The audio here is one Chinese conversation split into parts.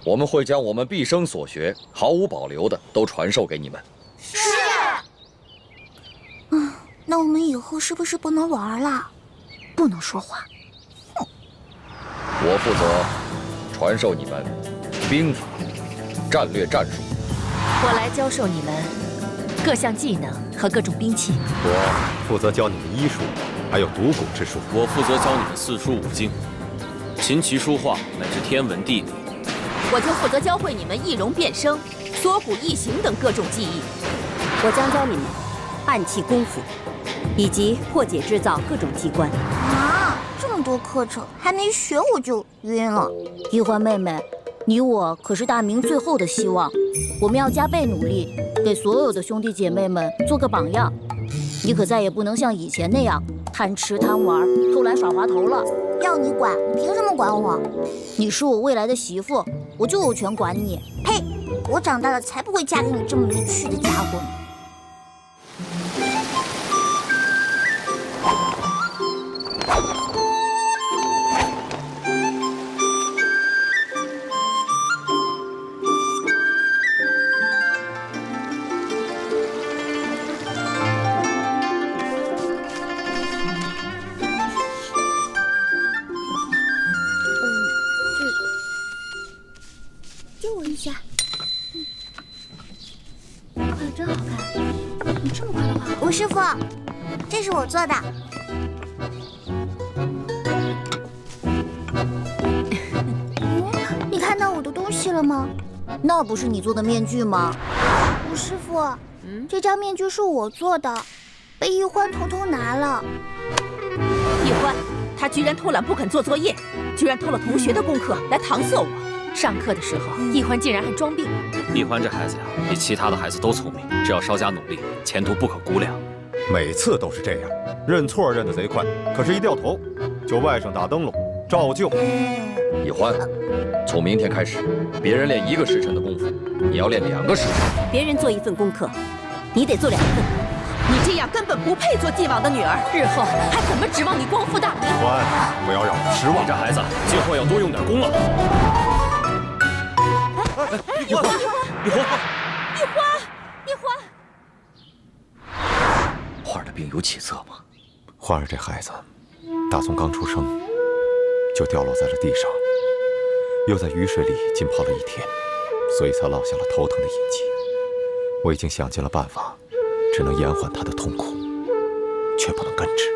我们会将我们毕生所学毫无保留的都传授给你们。是。那我们以后是不是不能玩了？不能说话。我负责传授你们兵法、战略战术。我来教授你们各项技能和各种兵器。我负责教你们医术，还有读古之术。我负责教你们四书五经、琴棋书画乃至天文地理。我就负责教会你们易容变声、缩骨异形等各种技艺。我将教你们暗器功夫，以及破解制造各种机关。啊，这么多课程还没学我就晕了。一欢妹妹，你我可是大明最后的希望，我们要加倍努力，给所有的兄弟姐妹们做个榜样。你可再也不能像以前那样贪吃贪玩、偷懒耍滑头了。要你管，你凭什么管我？你是我未来的媳妇，我就有权管你。呸！我长大了才不会嫁给你这么无趣的家伙呢。借我一下。画的真好看，你这么快的画？吴师傅，这是我做的。你看到我的东西了吗？那不是你做的面具吗？吴师傅，这张面具是我做的，被易欢偷偷拿了。易欢，他居然偷懒不肯做作业，居然偷了同学的功课来搪塞我。上课的时候，易欢竟然还装病。易欢这孩子呀，比其他的孩子都聪明，只要稍加努力，前途不可估量。每次都是这样，认错认得贼快，可是一掉头就外甥打灯笼，照旧。易欢，从明天开始，别人练1个时辰的功夫，你要练2个时辰。别人做1份功课，你得做2份。你这样根本不配做晋王的女儿，日后还怎么指望你光复大明？欢，不要让我失望。你这孩子今后要多用点功了。易欢，花儿的病有起色吗？花儿这孩子，打从刚出生就掉落在了地上，又在雨水里浸泡了1天，所以才落下了头疼的印记。我已经想尽了办法，只能延缓他的痛苦，却不能根治。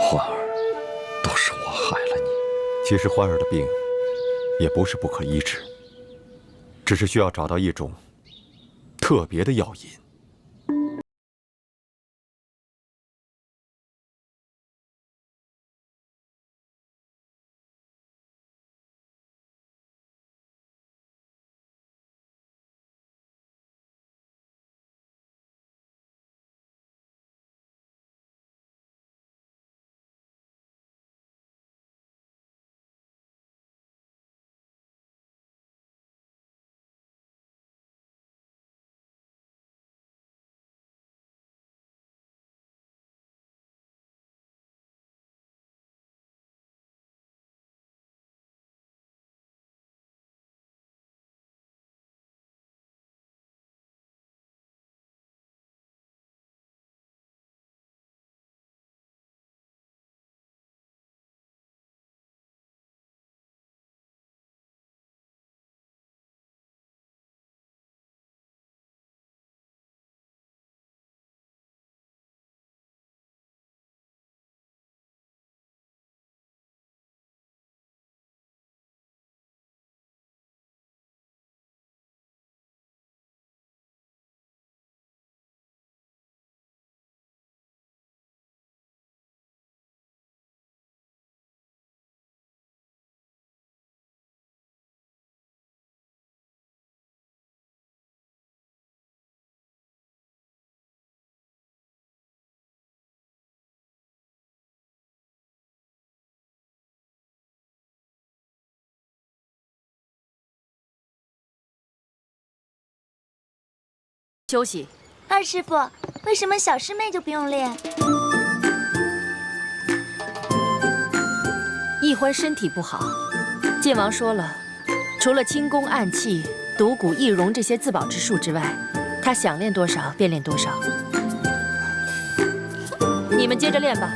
欢儿，都是我害了你。其实欢儿的病也不是不可医治，只是需要找到一种特别的药引。休息。二师傅，为什么小师妹就不用练？易欢身体不好，剑王说了，除了轻功、暗器、独骨、易容这些自保之术之外，他想练多少便练多少。你们接着练吧。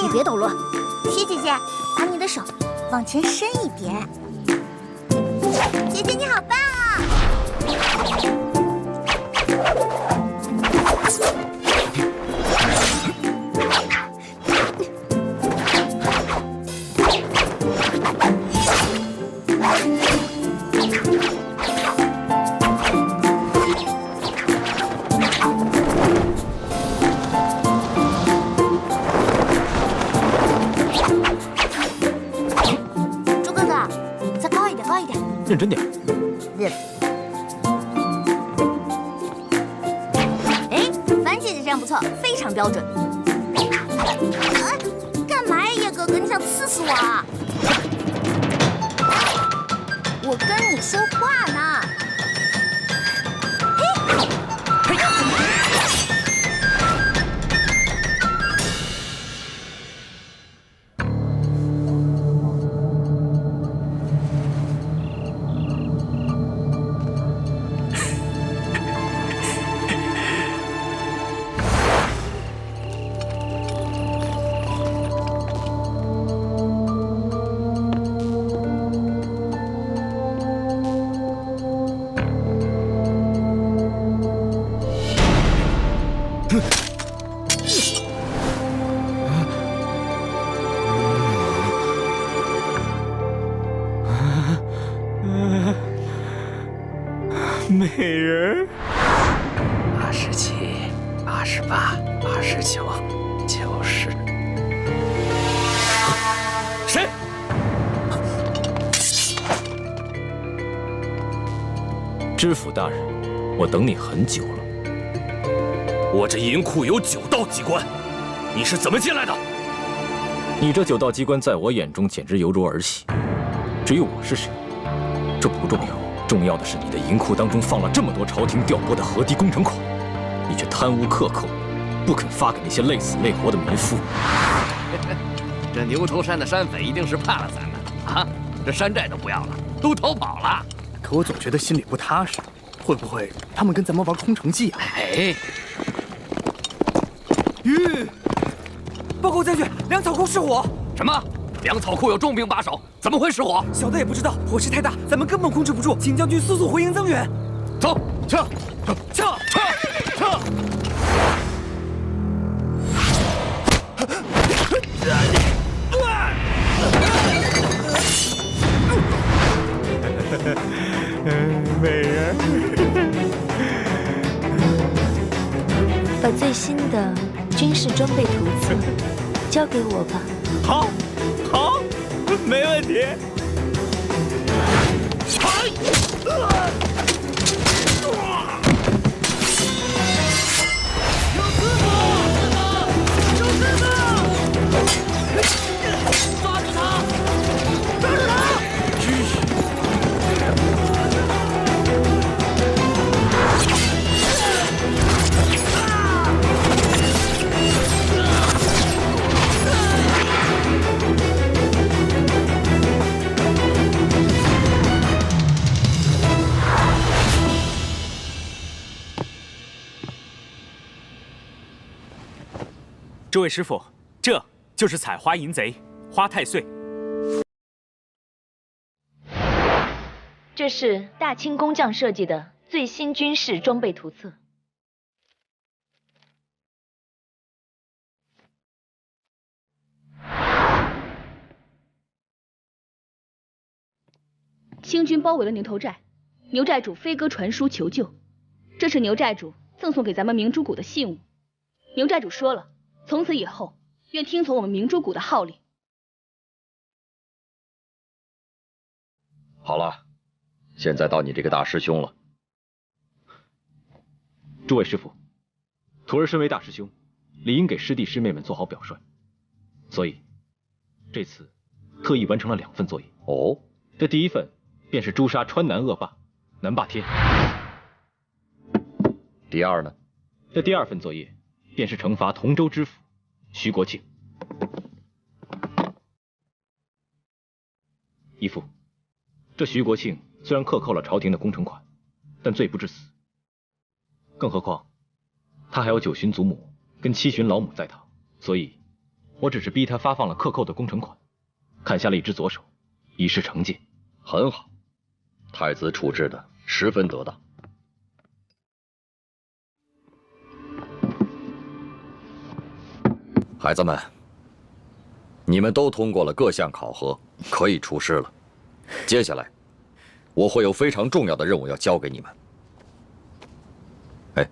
你别捣乱。徐姐姐，把你的手往前伸一点。姐姐你好棒啊！认真点。哎，樊姐姐这样不错，非常标准。干嘛呀，叶哥哥？你想刺死我啊？我跟你说话呢。美人87、88、89、90。谁？知府大人，我等你很久了。我这银库有9道机关，你是怎么进来的？你这9道机关在我眼中简直犹如儿戏。至于我是谁，这不重要。重要的是，你的银库当中放了这么多朝廷调拨的河堤工程款，你却贪污克扣，不肯发给那些累死累活的民夫。这牛头山的山匪一定是怕了咱们啊！这山寨都不要了，都逃跑了。可我总觉得心里不踏实，会不会他们跟咱们玩空城计啊？哎，报告将军，粮草库失火。什么？粮草库有重兵把守，怎么会失火？小的也不知道，火势太大，咱们根本控制不住，请将军速速回营增援。走，撤！美人，把最新的军事装备图册交给我吧。好，没问题。这位师傅，这就是采花淫贼花太岁。这是大清工匠设计的最新军事装备图册。清军包围了牛头寨，牛寨主飞鸽传书求救，这是牛寨主赠送给咱们明珠谷的信物。牛寨主说了，从此以后愿听从我们明珠谷的号令。好了，现在到你这个大师兄了。诸位师傅，徒儿身为大师兄，理应给师弟师妹们做好表率，所以这次特意完成了2份作业。哦，这第1份便是诛杀川南恶霸南霸天。第2呢？这第2份作业便是惩罚同州知府徐国庆。义父，这徐国庆虽然克扣了朝廷的工程款，但罪不至死。更何况他还有9旬祖母跟7旬老母在堂，所以我只是逼他发放了克扣的工程款，砍下了一只左手，以示惩戒。很好，太子处置的十分得当。孩子们，你们都通过了各项考核，可以出师了。接下来，我会有非常重要的任务要交给你们。哎，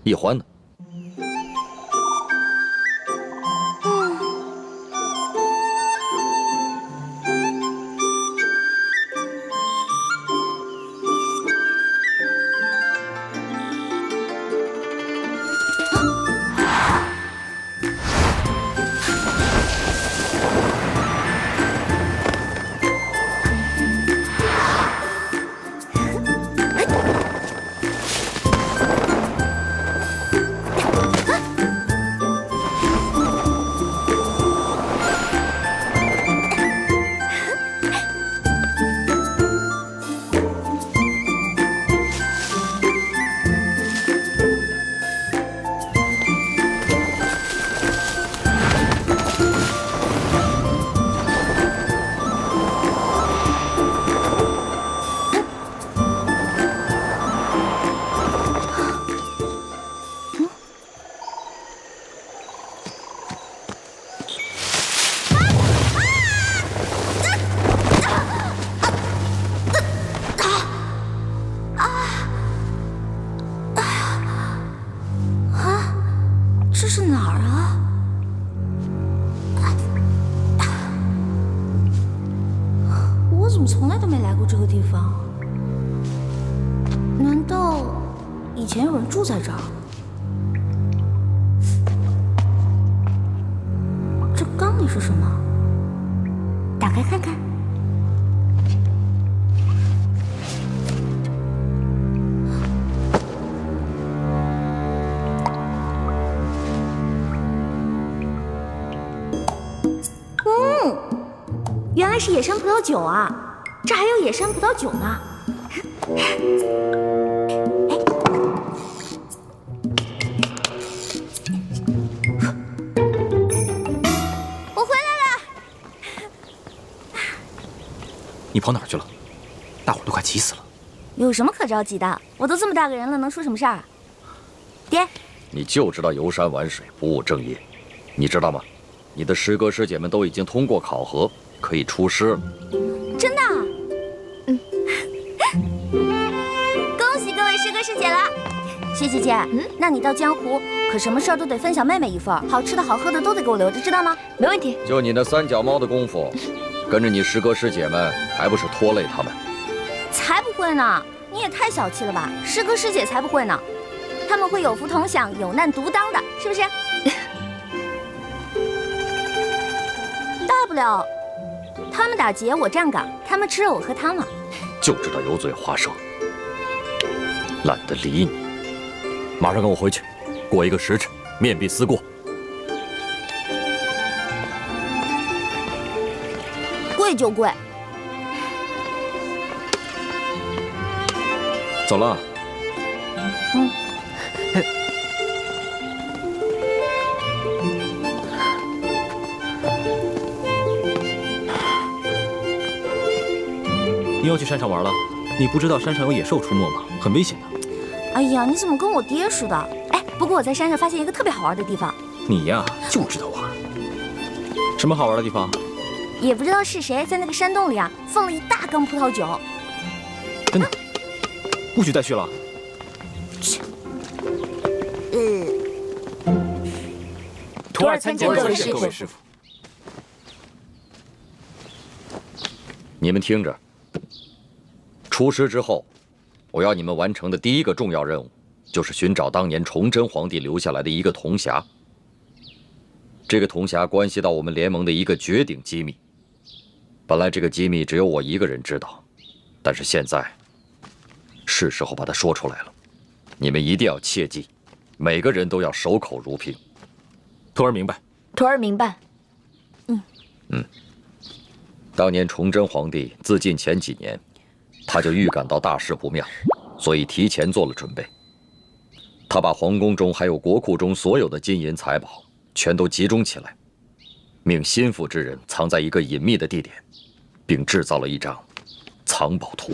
易欢呢？这是哪儿啊？我怎么从来都没来过这个地方？难道以前有人住在这儿？这缸里是什么？打开看看。原来是野山葡萄酒啊！这还有野山葡萄酒呢。我回来了。你跑哪儿去了？大伙都快急死了。有什么可着急的？我都这么大个人了，能出什么事儿啊？爹，你就知道游山玩水，不务正业，你知道吗？你的师哥师姐们都已经通过考核，可以出师了。真的？恭喜各位师哥师姐了。薛姐姐，那你到江湖可什么事儿都得分享妹妹一份，好吃的好喝的都得给我留着，知道吗？没问题。就你那3脚猫的功夫，跟着你师哥师姐们，还不是拖累他们？才不会呢！你也太小气了吧！师哥师姐才不会呢，他们会有福同享，有难独当的，是不是？大不了他们打劫，我站岗；他们吃肉，我喝汤嘛。就知道油嘴滑舌，懒得理你。马上跟我回去，过一个时辰，面壁思过。跪就跪。走了。你要去山上玩了？你不知道山上有野兽出没吗？很危险的。哎呀，你怎么跟我爹似的？哎，不过我在山上发现一个特别好玩的地方。你呀，就知道玩。什么好玩的地方？也不知道是谁在那个山洞里啊，放了一大缸葡萄酒。真的？不许再去了。徒儿参见各位师傅。你们听着，出师之后，我要你们完成的第一个重要任务，就是寻找当年崇祯皇帝留下来的一个铜匣。这个铜匣关系到我们联盟的一个绝顶机密。本来这个机密只有我一个人知道，但是现在是时候把它说出来了。你们一定要切记，每个人都要守口如瓶。徒儿明白。徒儿明白。当年崇祯皇帝自尽前几年，他就预感到大事不妙，所以提前做了准备。他把皇宫中还有国库中所有的金银财宝全都集中起来，命心腹之人藏在一个隐秘的地点，并制造了一张藏宝图。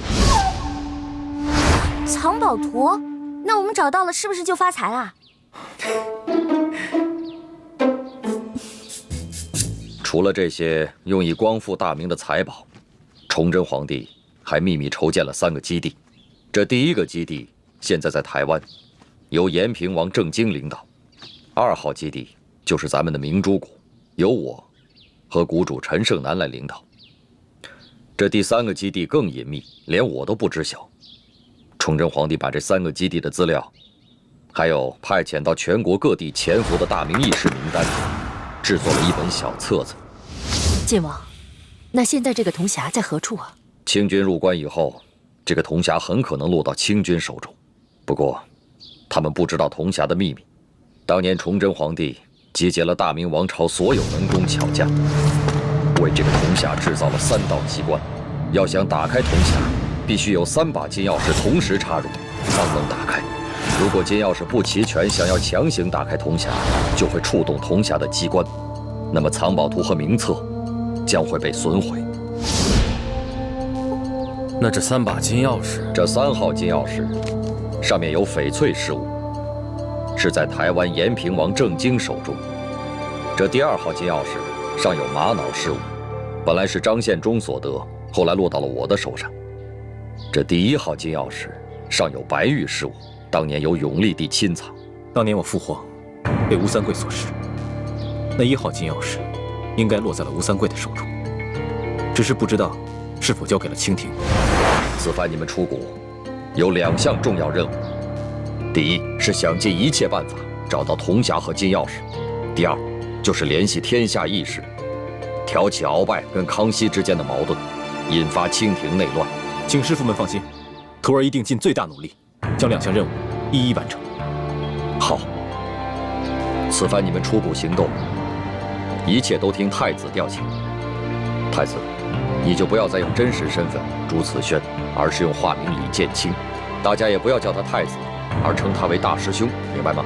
藏宝图？那我们找到了，是不是就发财啦？除了这些用以光复大明的财宝，崇祯皇帝还秘密筹建了3个基地。这第一个基地现在在台湾，由延平王郑经领导；2号基地就是咱们的明珠谷，由我和谷主陈胜男来领导。这第3个基地更隐秘，连我都不知晓。崇祯皇帝把这3个基地的资料，还有派遣到全国各地潜伏的大明义士名单，制作了一本小册子。晋王，那现在这个铜匣在何处啊？清军入关以后，这个铜匣很可能落到清军手中。不过，他们不知道铜匣的秘密。当年崇祯皇帝集结了大明王朝所有能工巧匠，为这个铜匣制造了3道机关。要想打开铜匣，必须有3把金钥匙同时插入，方能打开。如果金钥匙不齐全，想要强行打开铜匣，就会触动铜匣的机关，那么藏宝图和名册将会被损毁。那这3把金钥匙，这3号金钥匙上面有翡翠饰物，是在台湾延平王郑经手中。这第2号金钥匙上有玛瑙饰物，本来是张献忠所得，后来落到了我的手上。这第1号金钥匙上有白玉饰物，当年由永历帝亲藏。当年我父皇被吴三桂所弑，那1号金钥匙应该落在了吴三桂的手中，只是不知道是否交给了清廷。此番你们出谷有2项重要任务：第一是想尽一切办法找到铜匣和金钥匙；第2就是联系天下义士，挑起鳌拜跟康熙之间的矛盾，引发清廷内乱。请师傅们放心，徒儿一定尽最大努力，将2项任务一一完成。好，此番你们出谷行动，一切都听太子调遣。太子，你就不要再用真实身份朱慈轩，而是用化名李建清。大家也不要叫他太子，而称他为大师兄，明白吗？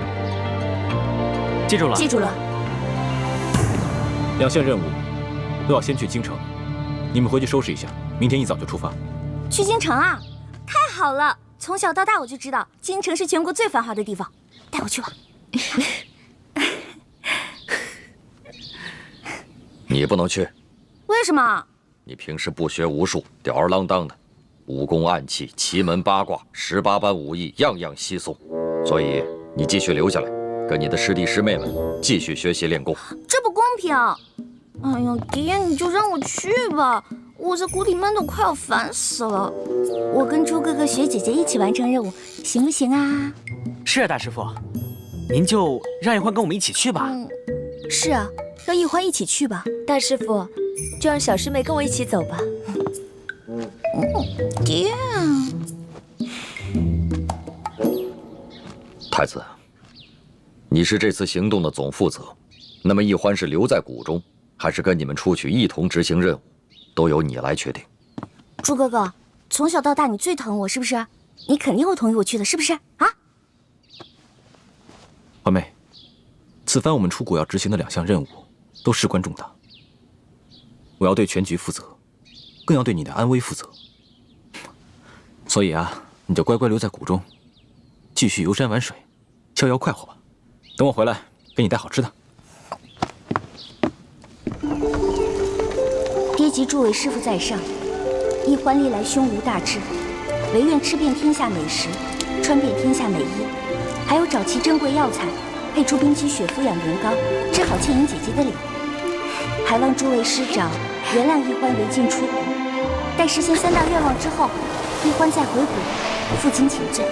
记住了。记住了。 2项任务都要先去京城，你们回去收拾一下，明天一早就出发。去京城啊？太好了！从小到大我就知道京城是全国最繁华的地方，带我去吧。你不能去。为什么？你平时不学无术，吊儿郎当的，武功暗器、奇门八卦、18般武艺，样样稀松，所以你继续留下来，跟你的师弟师妹们继续学习练功。这不公平！哎呀，爹，你就让我去吧，我在谷里闷得快要烦死了。我跟猪哥哥、雪姐姐一起完成任务，行不行啊？是啊，大师傅，您就让一欢跟我们一起去吧。是啊，让一欢一起去吧。大师傅，就让小师妹跟我一起走吧。爹，太子，你是这次行动的总负责，那么一欢是留在谷中，还是跟你们出去一同执行任务，都由你来决定。猪哥哥，从小到大你最疼我，是不是？你肯定会同意我去的，是不是啊？欢妹，此番我们出谷要执行的2项任务都事关重大，我要对全局负责，更要对你的安危负责。所以啊，你就乖乖留在谷中，继续游山玩水，逍遥快活吧。等我回来，给你带好吃的。爹及诸位师傅在上，一欢历来胸无大志，唯愿吃遍天下美食，穿遍天下美衣，还有找齐珍贵药材，配出冰肌血肤养颜膏，治好倩影姐姐的脸。还望诸位师长原谅一欢违禁出谷，待实现3大愿望之后，一欢再回谷，负荆请罪。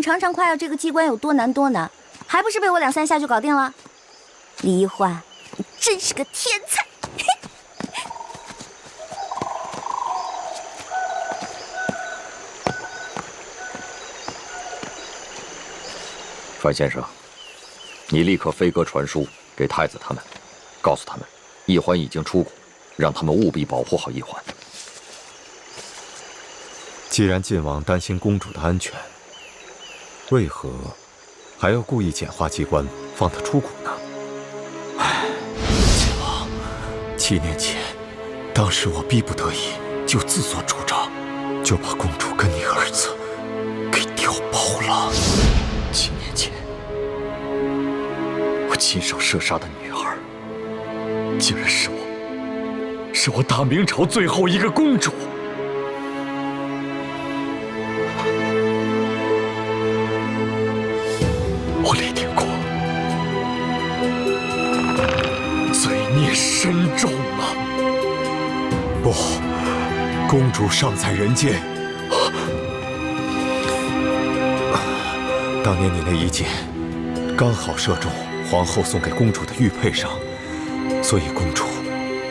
常常夸耀这个机关有多难多难，还不是被我2、3下就搞定了？李一欢，你真是个天才！范先生，你立刻飞鸽传书给太子他们，告诉他们，一欢已经出谷，让他们务必保护好一欢。既然晋王担心公主的安全，为何还要故意简化机关，放她出谷呢？唉，晋王，7年前，当时我逼不得已，就自作主张，就把公主跟你儿子给调包了。7年前，我亲手射杀的女儿，竟然是我大明朝最后一个公主。我李定国罪孽深重啊！不，公主尚在人间。当年你那一箭刚好射中皇后送给公主的玉佩上，所以公主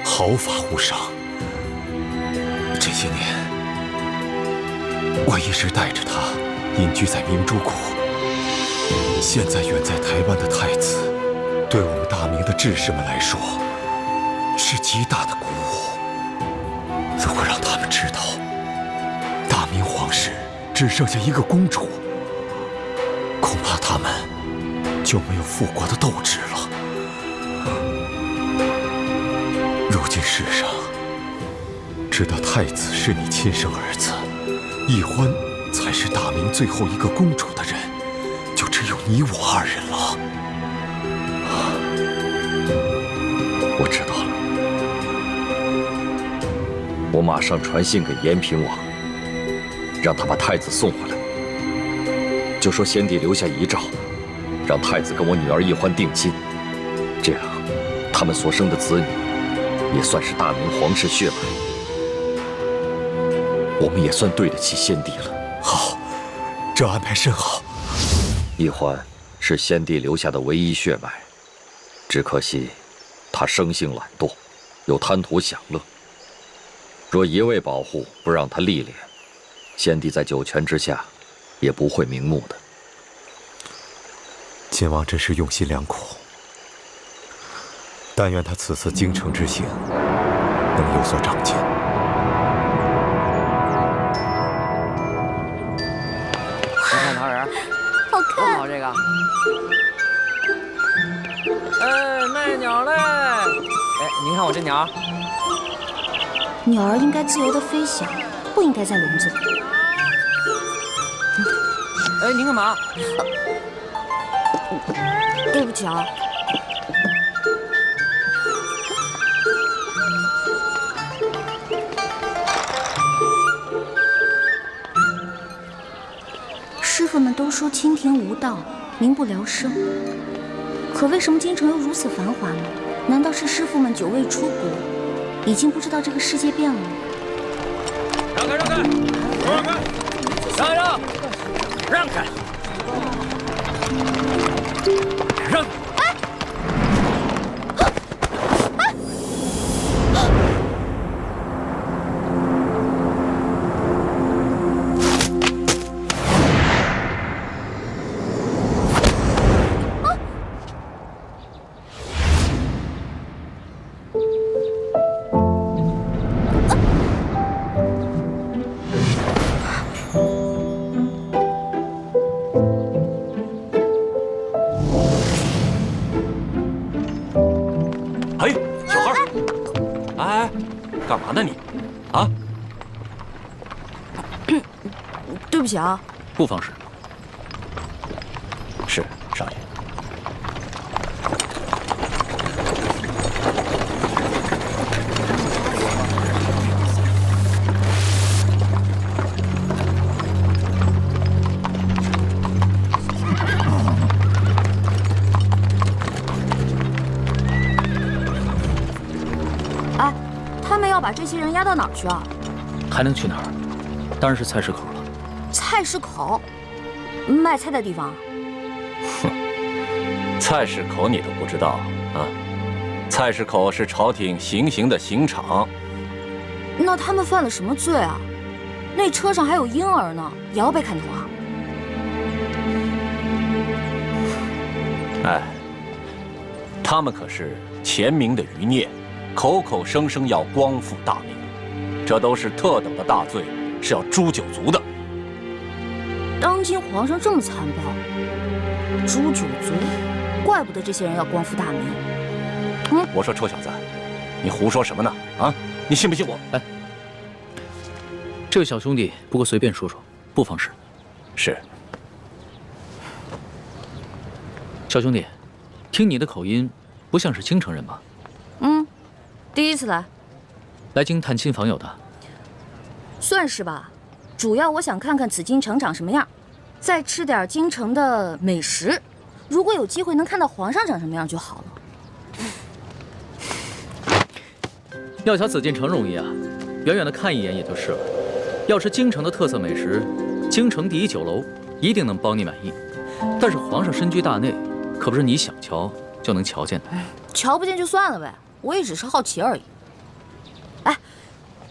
毫发无伤。这些年，我一直带着她隐居在明珠谷。现在远在台湾的太子，对我们大明的志士们来说，是极大的鼓舞。如果让他们知道，大明皇室只剩下一个公主，恐怕他们就没有复国的斗志了。如今世上，知道太子是你亲生儿子，一欢才是大明最后一个公主的人，就只有你我2人了。我知道了，我马上传信给延平王，让他把太子送回来，就说先帝留下遗诏，让太子跟我女儿一欢定亲，这样他们所生的子女也算是大明皇室血脉，我们也算对得起先帝了。好，这安排甚好。一欢是先帝留下的唯一血脉，只可惜他生性懒惰，又贪图享乐。若一味保护，不让他历练，先帝在九泉之下也不会瞑目的。晋王真是用心良苦，但愿他此次京城之行能有所长进。你看桃仁，好看，多好这个。哎，卖鸟嘞！哎，您看我这鸟。鸟儿应该自由地飞翔，不应该在笼子里。哎，您干嘛？对不起啊。师傅们都说清庭无道，民不聊生。可为什么京城又如此繁华呢？难道是师傅们久未出谷，已经不知道这个世界变了吗？让开，让开，让开，让开，让开。哎，小孩，哎，干嘛呢你？啊？对不起啊，不妨事。是，少爷。哎，他们要把这些人押到哪儿去啊？还能去哪儿？当然是菜市口了。菜市口，卖菜的地方。菜市口你都不知道啊？菜市口是朝廷行刑的刑场。那他们犯了什么罪啊？那车上还有婴儿呢，也要被砍头啊？哎，他们可是前明的余孽，口口声声要光复大明，这都是特等的大罪，是要诛九族的。当今皇上这么残暴，诛九族，怪不得这些人要光复大明。我说臭小子，你胡说什么呢？啊，你信不信我？哎，这位小兄弟，不过随便说说，不妨事。是。小兄弟，听你的口音，不像是京城人吧？第一次来。来京探亲访友的。算是吧，主要我想看看紫禁城长什么样，再吃点京城的美食。如果有机会能看到皇上长什么样就好了。要瞧紫禁城容易啊，远远的看一眼也就是了。要是京城的特色美食，京城第一酒楼一定能帮你满意。但是皇上身居大内，可不是你想瞧就能瞧见的。瞧不见就算了呗，我也只是好奇而已。哎，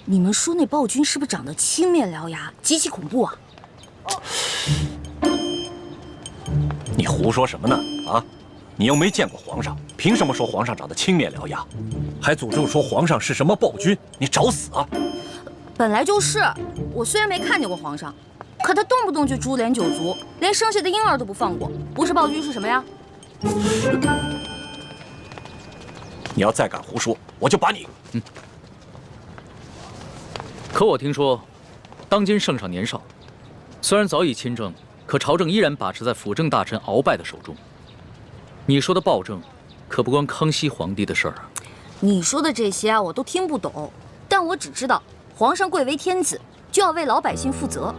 你们说那暴君是不是长得青面獠牙，极其恐怖啊？你胡说什么呢？啊，你又没见过皇上，凭什么说皇上长得青面獠牙？还诅咒说皇上是什么暴君？你找死啊！本来就是，我虽然没看见过皇上，可他动不动就株连九族，连生下的婴儿都不放过，不是暴君是什么呀？你要再敢胡说，我就把你……可我听说，当今圣上年少，虽然早已亲政，可朝政依然把持在辅政大臣鳌拜的手中。你说的暴政，可不关康熙皇帝的事儿啊。你说的这些啊，我都听不懂，但我只知道，皇上贵为天子，就要为老百姓负责，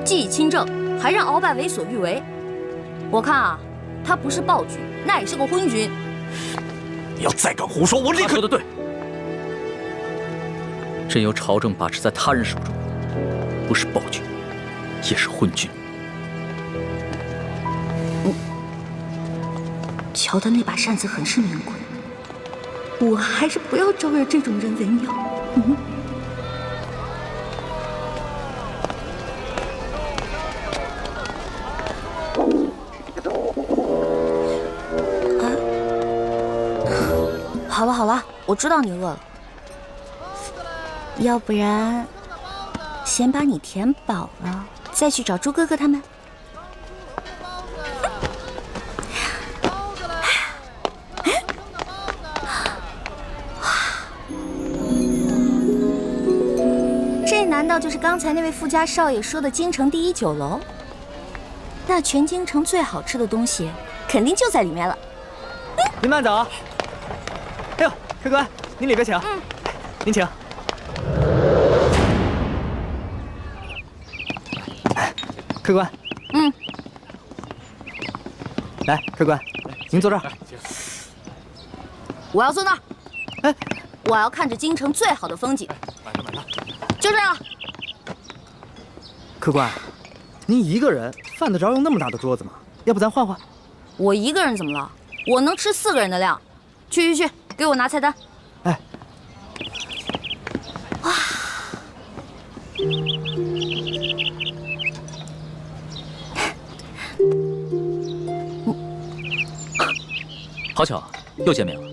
既已亲政，还让鳌拜为所欲为。我看啊，他不是暴君，那也是个昏君。你要再敢胡说，我立刻……他说的对，任由朝政把持在他人手中，不是暴君，也是昏君。瞧他那把扇子很是名贵，我还是不要招惹这种人为妙。好了好了，我知道你饿了，要不然先把你填饱了，再去找猪哥哥他们。这难道就是刚才那位富家少爷说的京城第一酒楼？那全京城最好吃的东西，肯定就在里面了。您慢走。哎呦，客官，您里边请。您请。客官。来，客官，您坐这儿。我要坐那儿。哎，我要看着京城最好的风景。就这样。客官，您一个人犯得着用那么大的桌子吗？要不咱换换？我一个人怎么了？我能吃4个人的量。去，给我拿菜单。哎。哇。好巧，又见面了。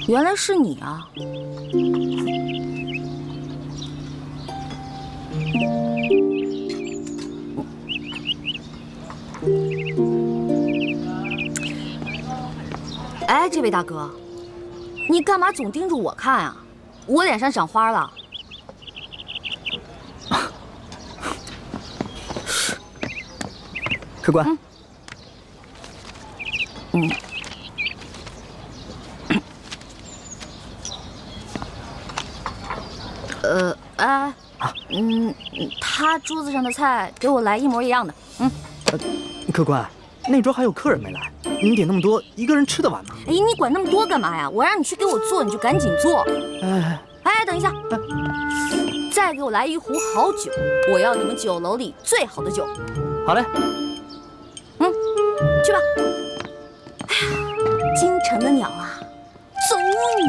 原来是你啊！哎，这位大哥，你干嘛总盯着我看啊？我脸上长花了。客官。他桌子上的菜给我来一模一样的。客官，那桌还有客人没来，您点那么多，一个人吃得完吗？哎，你管那么多干嘛呀？我让你去给我做，你就赶紧做。哎，等一下，再给我来一壶好酒，我要你们酒楼里最好的酒。好嘞。去吧。哎呀，京城的鸟啊，走你！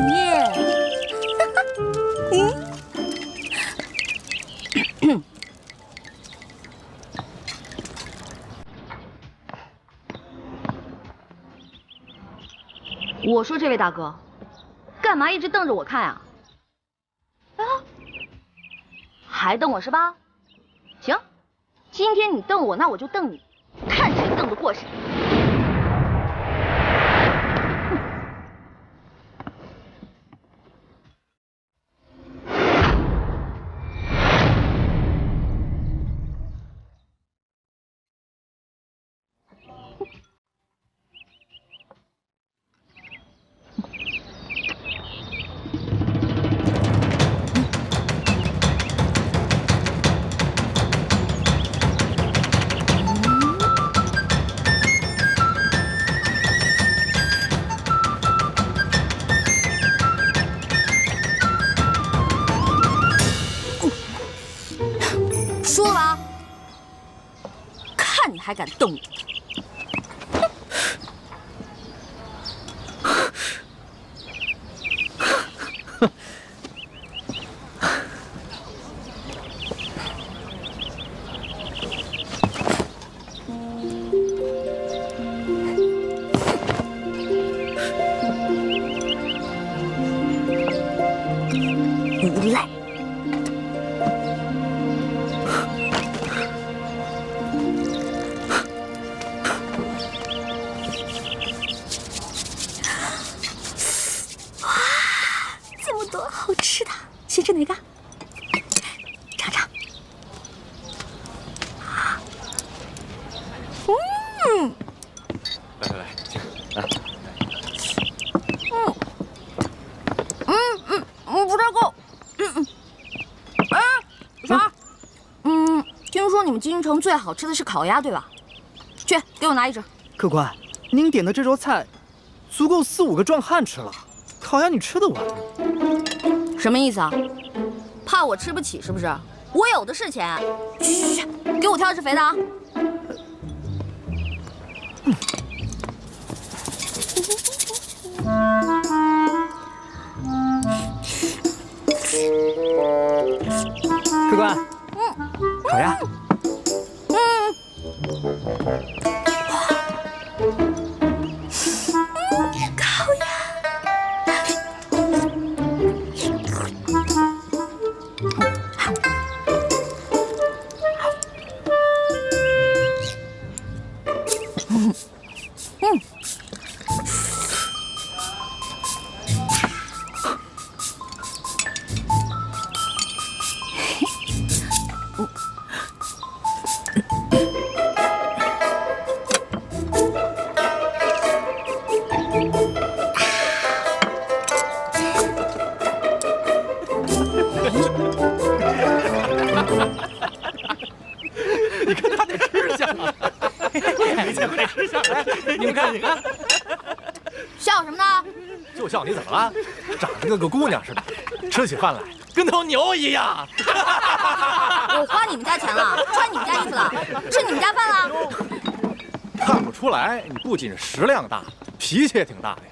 我说这位大哥，干嘛一直瞪着我看啊？啊，还瞪我是吧？行，今天你瞪我，那我就瞪你，看谁瞪得过谁。说了吧，看你还敢瞪我！无赖！好吃的，先吃哪个？尝尝。来，请来。不太够。啥？听说你们京城最好吃的是烤鸭，对吧？去，给我拿一只。客官，您点的这桌菜，足够4、5个壮汉吃了。烤鸭你吃得完吗？什么意思啊？怕我吃不起是不是？我有的是钱。去，给我挑只肥的啊！客官，烤鸭。烤鸭。你看他这吃相啊！没见过这吃相，来，你们看，你看，笑什么呢？就笑你怎么了？长得跟个姑娘似的，吃起饭来跟头牛一样。我花你们家钱了，穿你们家衣服了，吃你们家饭了。看不出来，你不仅食量大，脾气也挺大的呀。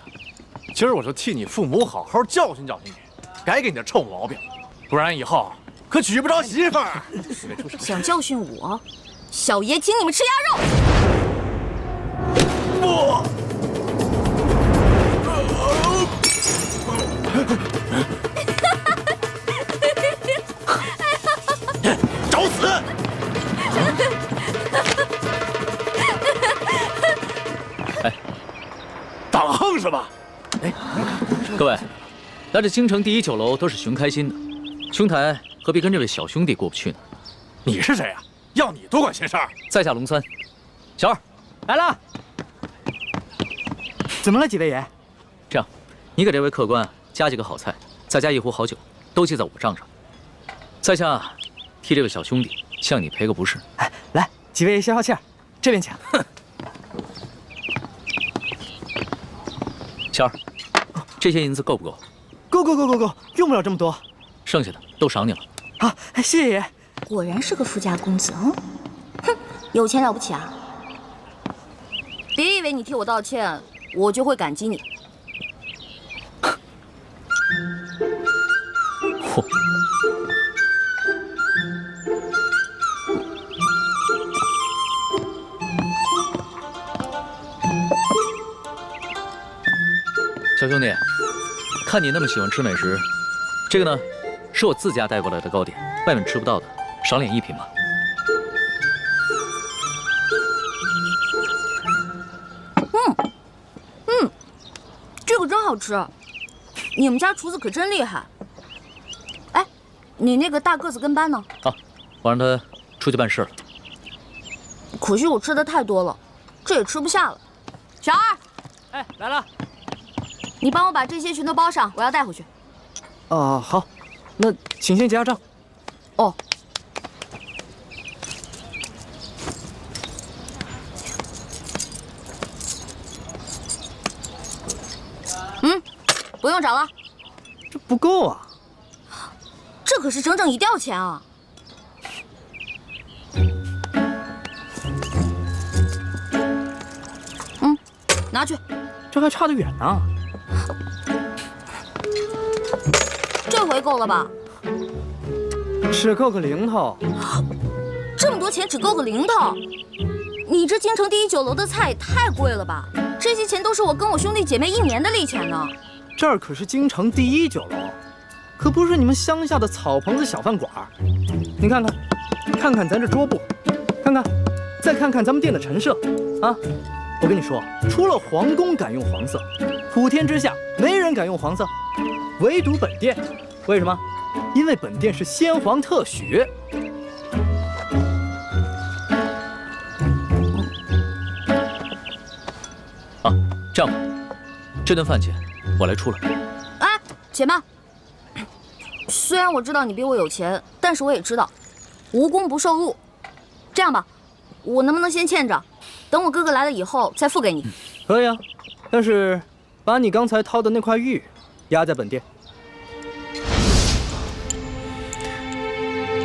今儿我就替你父母好好教训教训你，改给你的臭毛病，不然以后可娶不着媳妇儿。想教训我，小爷请你们吃鸭肉。不。找死！哎，打了横是吧？哎，各位，来这京城第一酒楼都是寻开心的，兄台何必跟这位小兄弟过不去呢？你是谁呀？要你多管闲事儿？在下龙三，小二来了。怎么了，几位爷？这样，你给这位客官加几个好菜，再加一壶好酒，都记在我账上。在下替这位小兄弟向你赔个不是。哎，来，几位爷消消气儿，这边请。小二，这些银子够不够？够，用不了这么多。剩下的都赏你了。好，谢谢爷。果然是个富家公子，哼，有钱了不起啊！别以为你替我道歉，我就会感激你。嚯！小兄弟，看你那么喜欢吃美食，这个呢，是我自家带过来的糕点，外面吃不到的，赏脸一品吧。这个真好吃，你们家厨子可真厉害。哎，你那个大个子跟班呢？好，我让他出去办事了。可惜我吃的太多了，这也吃不下了。小二，哎，来了，你帮我把这些全都包上，我要带回去。好，那请先结下账。哦。不用找了，这不够啊！这可是整整1吊钱啊！拿去。这还差得远呢。这回够了吧？只够个零头。这么多钱只够个零头？你这京城第一酒楼的菜也太贵了吧？这些钱都是我跟我兄弟姐妹1年的利钱呢。这儿可是京城第一酒楼，可不是你们乡下的草棚子小饭馆。你看看咱这桌布，再看看咱们店的陈设啊！我跟你说，除了皇宫敢用黄色，普天之下没人敢用黄色，唯独本店。为什么？因为本店是先皇特许。这样吧，这顿饭钱我来出了。哎，且慢。虽然我知道你比我有钱，但是我也知道，无功不受禄。这样吧，我能不能先欠着，等我哥哥来了以后再付给你？可以啊，但是把你刚才掏的那块玉压在本店。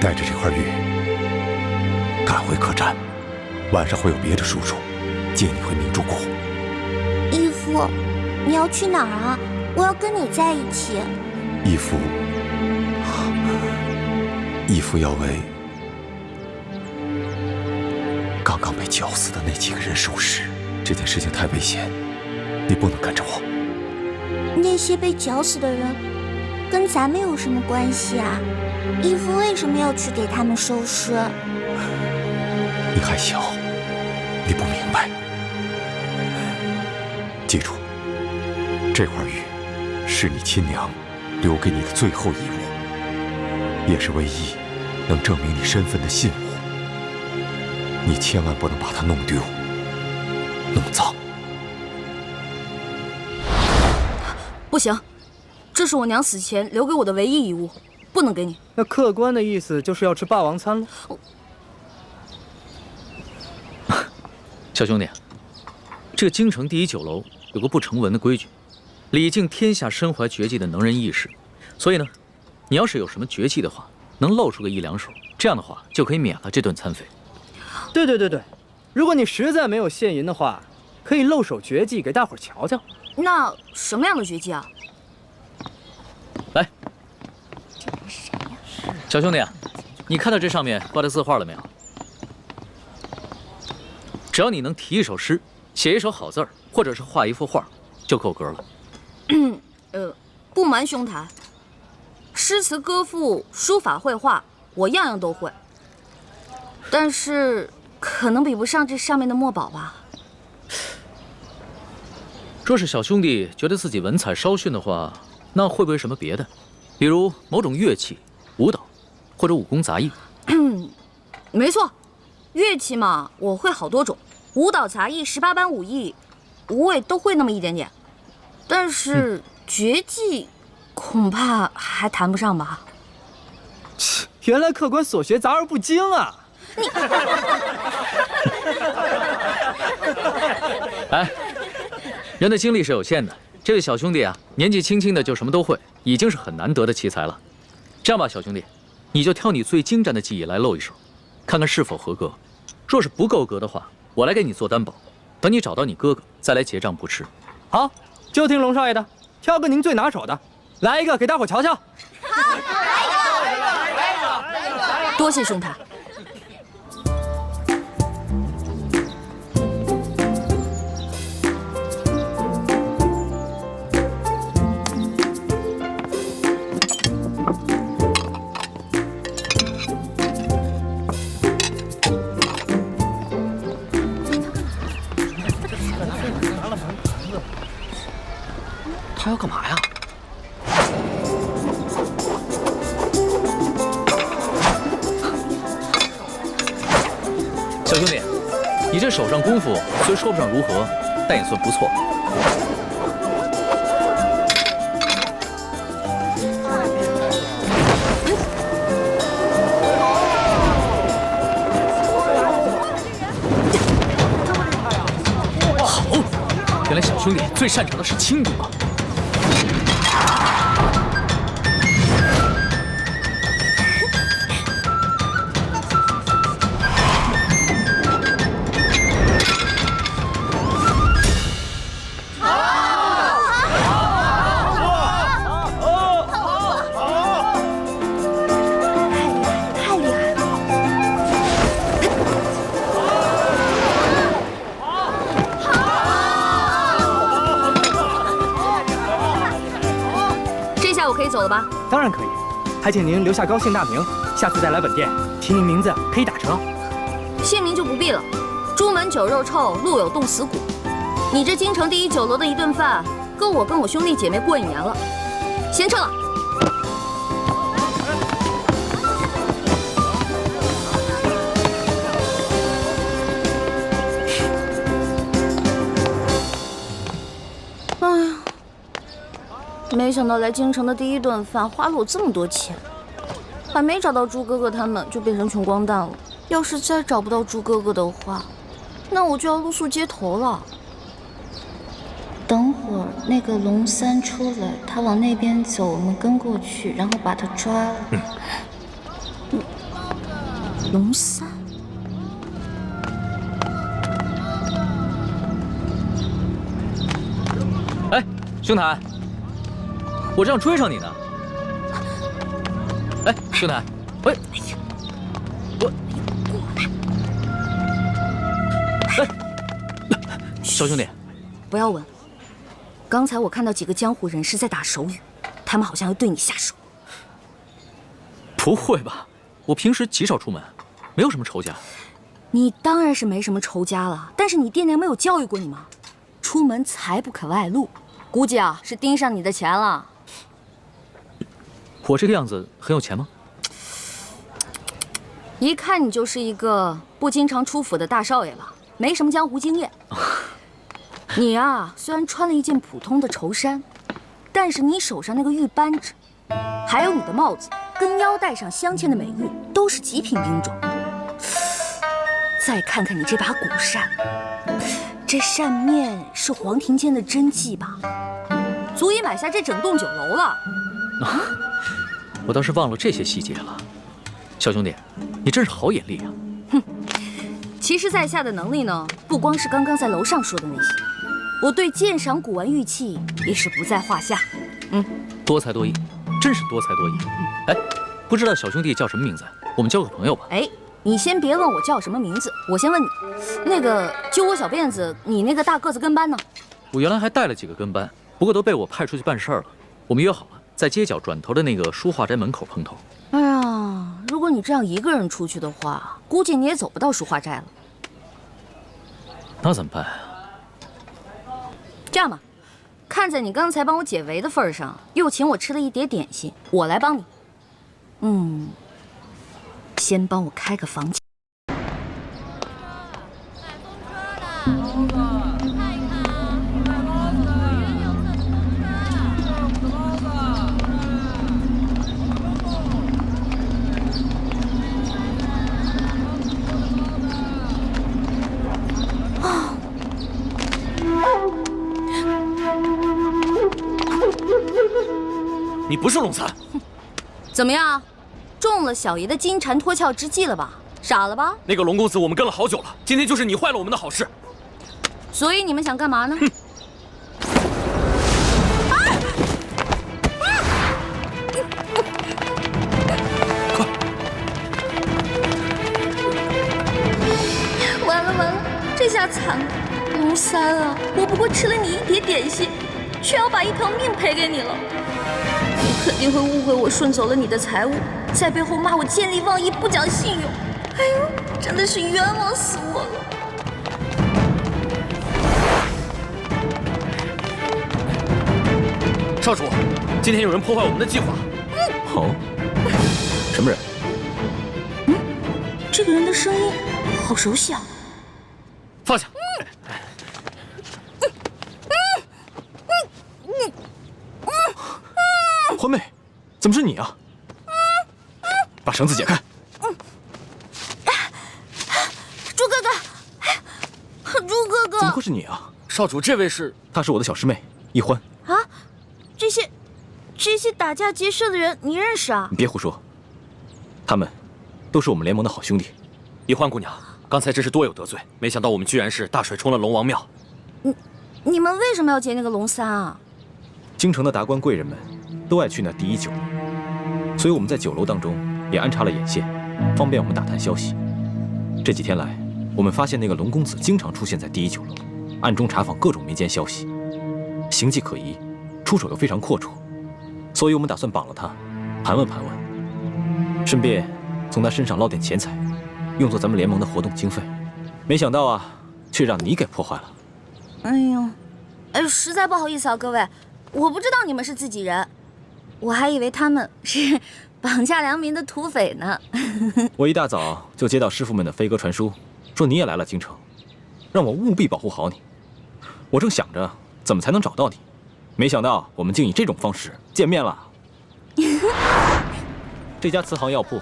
带着这块玉赶回客栈，晚上会有别的叔叔接你回明珠谷。义父，你要去哪儿啊？我要跟你在一起。义父要为刚刚被绞死的那几个人收尸。这件事情太危险，你不能跟着我。那些被绞死的人跟咱们有什么关系啊？义父为什么要去给他们收尸？你还小，你不明白。记住，这块玉是你亲娘留给你的最后遗物，也是唯一能证明你身份的信物。你千万不能把它弄丢、弄脏。不行，这是我娘死前留给我的唯一遗物，不能给你。那客官的意思就是要吃霸王餐了。小兄弟，这个京城第一酒楼有个不成文的规矩，礼敬天下身怀绝技的能人异士。所以呢，你要是有什么绝技的话，能露出个1、2手，这样的话就可以免了这顿餐费。对，如果你实在没有现银的话，可以露手绝技给大伙儿瞧瞧。那什么样的绝技啊？来，小兄弟啊，你看到这上面挂的字画了没有？只要你能题一首诗，写一首好字儿，或者是画一幅画，就够格了。不瞒兄台，诗词歌赋、书法绘画，我样样都会，但是可能比不上这上面的墨宝吧。若是小兄弟觉得自己文采稍逊的话，那会不会什么别的，比如某种乐器、舞蹈，或者武功杂艺？没错，乐器嘛，我会好多种，舞蹈、杂艺、18般武艺，我也都会那么一点点。但是绝技，恐怕还谈不上吧。原来客官所学杂而不精啊！你，哎，人的精力是有限的。这位小兄弟啊，年纪轻轻的就什么都会，已经是很难得的奇才了。这样吧，小兄弟，你就挑你最精湛的技艺来露一手，看看是否合格。若是不够格的话，我来给你做担保，等你找到你哥哥再来结账不迟。好，就听龙少爷的，挑个您最拿手的，来一个给大伙瞧瞧。好，来一个。多谢兄台。他要干嘛呀？小兄弟，你这手上功夫虽说不上如何，但也算不错。好，原来小兄弟最擅长的是轻功啊！走了吧？当然可以，还请您留下高姓大名，下次再来本店提您名字可以打折。姓名就不必了，朱门酒肉臭，路有冻死骨。你这京城第一酒楼的一顿饭，够我跟我兄弟姐妹过1年了。先撤了。哎呀。没想到来京城的第一顿饭花了我这么多钱，还没找到朱哥哥他们就变成穷光蛋了。要是再找不到朱哥哥的话，那我就要露宿街头了。等会儿那个龙三出来，他往那边走，我们跟过去，然后把他抓了。龙三？哎，兄台。我这样追上你呢。哎，兄台，喂，我，哎，小兄弟，不要问。刚才我看到几个江湖人士在打手语，他们好像要对你下手。不会吧？我平时极少出门，没有什么仇家。你当然是没什么仇家了，但是你爹娘没有教育过你吗？出门财不可外露，估计啊是盯上你的钱了。我这个样子很有钱吗？一看你就是一个不经常出府的大少爷吧，没什么江湖经验。你啊，虽然穿了一件普通的绸衫，但是你手上那个玉扳指，还有你的帽子跟腰带上镶嵌的美玉，都是极品兵种。再看看你这把古扇，这扇面是黄庭坚的真迹吧？足以买下这整栋酒楼了。我倒是忘了这些细节了。小兄弟，你真是好眼力啊！哼，其实在下的能力呢，不光是刚刚在楼上说的那些，我对鉴赏古玩玉器也是不在话下。多才多艺，真是多才多艺。哎，不知道小兄弟叫什么名字？我们交个朋友吧。哎，你先别问我叫什么名字，我先问你，那个揪我小辫子，你那个大个子跟班呢？我原来还带了几个跟班，不过都被我派出去办事儿了。我们约好了，在街角转头的那个书画斋门口碰头。哎呀，如果你这样一个人出去的话，估计你也走不到书画斋了。那怎么办啊？这样吧，看在你刚才帮我解围的份上，又请我吃了一碟点心，我来帮你。先帮我开个房间。你不是龙三，怎么样？中了小爷的金蝉脱壳之计了吧？傻了吧？那个龙公子我们跟了好久了，今天就是你坏了我们的好事。所以你们想干嘛呢？快！完了完了，这下惨了，龙三啊！我不过吃了你一碟点心，却要把一条命赔给你了。你肯定会误会我顺走了你的财物，在背后骂我见利忘义、不讲信用。哎呦，真的是冤枉死我了！少主，今天有人破坏我们的计划。哦，什么人？这个人的声音好熟悉啊！放下。欢妹，怎么是你啊？把绳子解开。猪哥哥，猪哥哥，怎么会是你啊？少主，这位是？她是我的小师妹一欢。啊，这些打架劫舍的人，你认识啊？你别胡说，他们都是我们联盟的好兄弟。一欢姑娘，刚才真是多有得罪，没想到我们居然是大水冲了龙王庙。你们为什么要劫那个龙三啊？京城的达官贵人们都爱去那第一酒楼，所以我们在酒楼当中也安插了眼线，方便我们打探消息。这几天来，我们发现那个龙公子经常出现在第一酒楼，暗中查访各种民间消息，行迹可疑，出手又非常阔绰，所以我们打算绑了他，盘问盘问，顺便从他身上捞点钱财，用作咱们联盟的活动经费。没想到啊，却让你给破坏了。哎呦，实在不好意思啊，各位，我不知道你们是自己人，我还以为他们是绑架良民的土匪呢。我一大早就接到师傅们的飞鸽传书，说你也来了京城，让我务必保护好你。我正想着怎么才能找到你，没想到我们竟以这种方式见面了。这家慈航药铺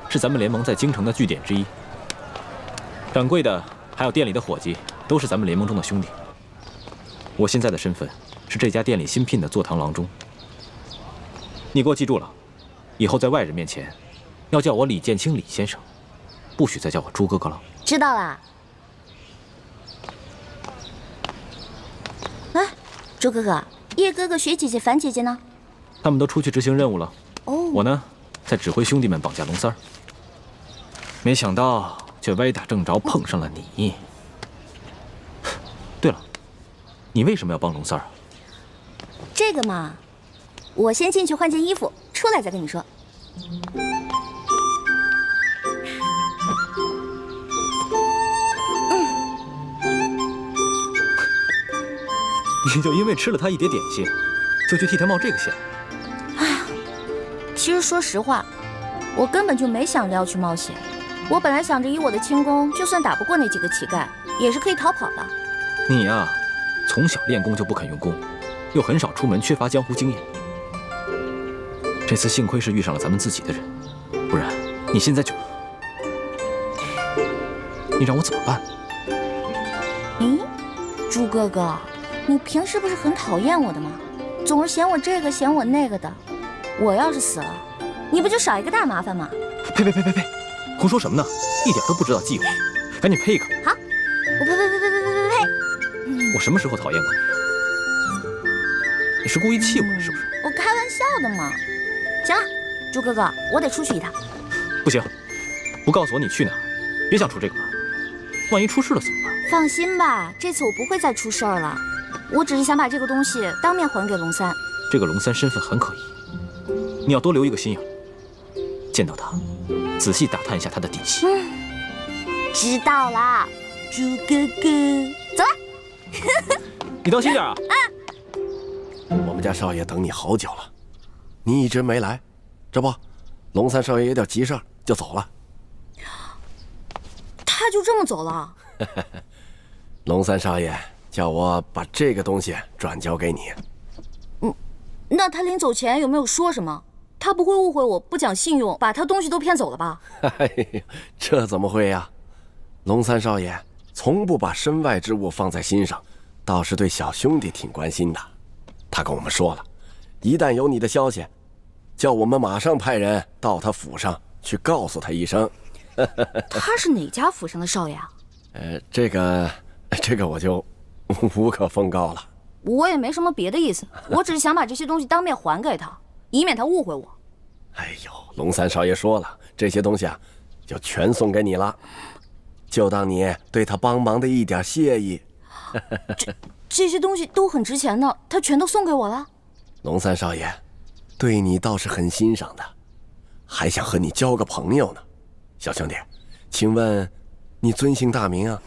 是咱们联盟在京城的据点之一，掌柜的还有店里的伙计都是咱们联盟中的兄弟。我现在的身份是这家店里新聘的坐堂郎中。你给我记住了，以后在外人面前要叫我李建清李先生，不许再叫我朱哥哥了。知道啦。哎，朱哥哥，叶哥哥、雪姐姐、樊姐姐呢？他们都出去执行任务了。哦，我呢，在指挥兄弟们绑架龙三儿。没想到却歪打正着碰上了你。对了，你为什么要帮龙三儿啊？这个嘛，我先进去换件衣服，出来再跟你说。你就因为吃了他一碟点心，就去替他冒这个险？哎，其实说实话，我根本就没想着要去冒险。我本来想着以我的轻功，就算打不过那几个乞丐，也是可以逃跑的。你呀，从小练功就不肯用功，又很少出门，缺乏江湖经验。这次幸亏是遇上了咱们自己的人，不然你现在就……你让我怎么办？咦，朱哥哥，你平时不是很讨厌我的吗？总是嫌我这个嫌我那个的。我要是死了，你不就少一个大麻烦吗？呸！胡说什么呢？一点都不知道忌讳，赶紧呸一个！好，我呸！我什么时候讨厌过你？你是故意气我的是不是？我开玩笑的嘛。行了，朱哥哥，我得出去一趟。不行，不告诉我你去哪儿，别想出这个门。万一出事了怎么办？放心吧，这次我不会再出事儿了。我只是想把这个东西当面还给龙三。这个龙三身份很可疑，你要多留一个心眼。见到他，仔细打探一下他的底细。知道了，朱哥哥，走了。你当心点啊！我们家少爷等你好久了，你一直没来，这不，龙三少爷有点急事儿就走了。他就这么走了？龙三少爷叫我把这个东西转交给你。那他临走前有没有说什么？他不会误会我不讲信用，把他东西都骗走了吧？哎呀，这怎么会呀？龙三少爷从不把身外之物放在心上，倒是对小兄弟挺关心的。他跟我们说了，一旦有你的消息，叫我们马上派人到他府上去告诉他一声。他是哪家府上的少爷啊？这个我就无可奉告了。我也没什么别的意思，我只是想把这些东西当面还给他，以免他误会我。哎呦，龙三少爷说了，这些东西啊，就全送给你了，就当你对他帮忙的一点谢意。这些东西都很值钱呢，他全都送给我了。龙三少爷对你倒是很欣赏的，还想和你交个朋友呢。小兄弟，请问你尊姓大名啊？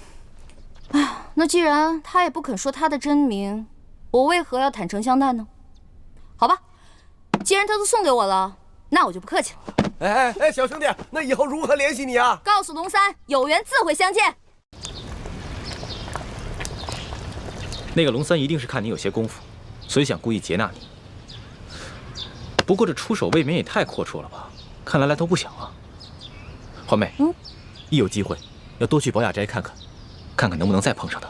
哎，那既然他也不肯说他的真名，我为何要坦诚相待呢？好吧，既然他都送给我了，那我就不客气了。哎，小兄弟，那以后如何联系你啊？告诉龙三，有缘自会相见。那个龙三一定是看你有些功夫，所以想故意劫纳你。不过这出手未免也太阔绰了吧？看来来头不小啊。环妹，一有机会要多去宝雅斋看看，看看能不能再碰上他。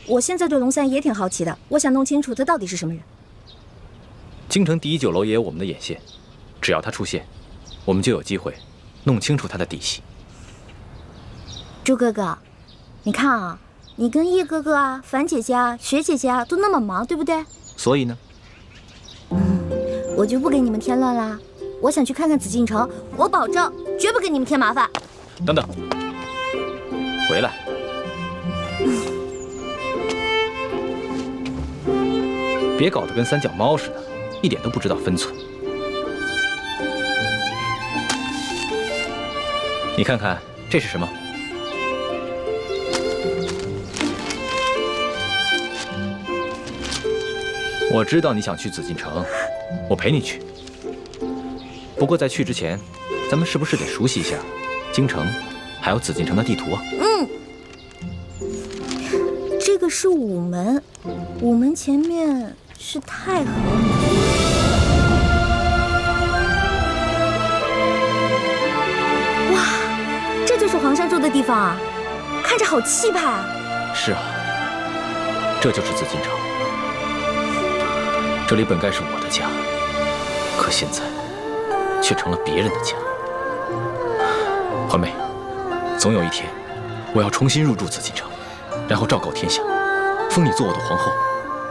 我现在对龙三也挺好奇的，我想弄清楚他到底是什么人。京城第一酒楼也有我们的眼线，只要他出现，我们就有机会弄清楚他的底细。朱哥哥，你看啊，你跟叶哥哥啊、樊姐姐啊、雪姐姐啊都那么忙，对不对？所以呢，我就不给你们添乱啦。我想去看看紫禁城，我保证绝不给你们添麻烦。等等，回来。别搞得跟三脚猫似的，一点都不知道分寸。你看看这是什么？我知道你想去紫禁城，我陪你去。不过在去之前，咱们是不是得熟悉一下京城，还有紫禁城的地图啊？这个是午门，午门前面是太和门。哇，这就是皇上住的地方啊，看着好气派啊！是啊，这就是紫禁城。这里本该是我的家，可现在却成了别人的家。环妹，总有一天，我要重新入住紫禁城，然后昭告天下，封你做我的皇后，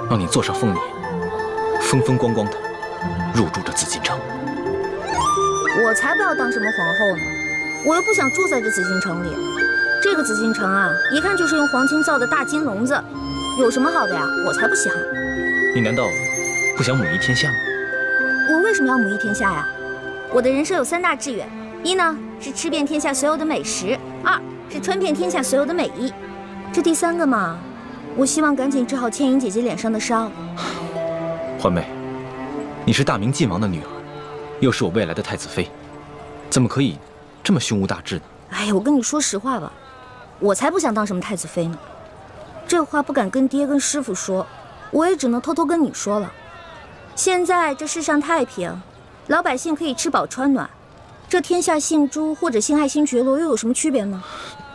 让你坐上凤辇，风风光光的入住这紫禁城。我才不要当什么皇后呢，我又不想住在这紫禁城里。这个紫禁城啊，一看就是用黄金造的大金笼子，有什么好的呀？我才不稀罕。你难道不想母仪天下吗？我为什么要母仪天下呀？我的人生有3大志愿，一呢是吃遍天下所有的美食，2是穿遍天下所有的美衣。这第3个嘛，我希望赶紧治好倩影姐姐脸上的伤。环妹，你是大明晋王的女儿，又是我未来的太子妃，怎么可以这么胸无大志呢？哎呀，我跟你说实话吧，我才不想当什么太子妃呢。这话不敢跟爹跟师傅说，我也只能偷偷跟你说了。现在这世上太平，老百姓可以吃饱穿暖，这天下姓朱或者姓爱新觉罗又有什么区别呢？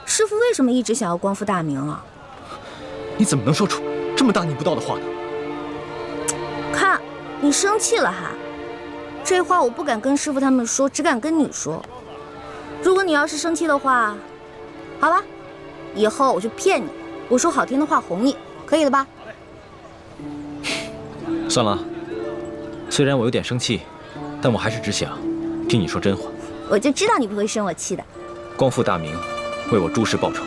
师傅为什么一直想要光复大明啊？你怎么能说出这么大逆不道的话呢？看，你生气了还？这话我不敢跟师傅他们说，只敢跟你说。如果你要是生气的话，好吧，以后我就骗你，我说好听的话哄你，可以了吧？算了，虽然我有点生气，但我还是只想听你说真话。我就知道你不会生我气的。光复大明，为我朱氏报仇，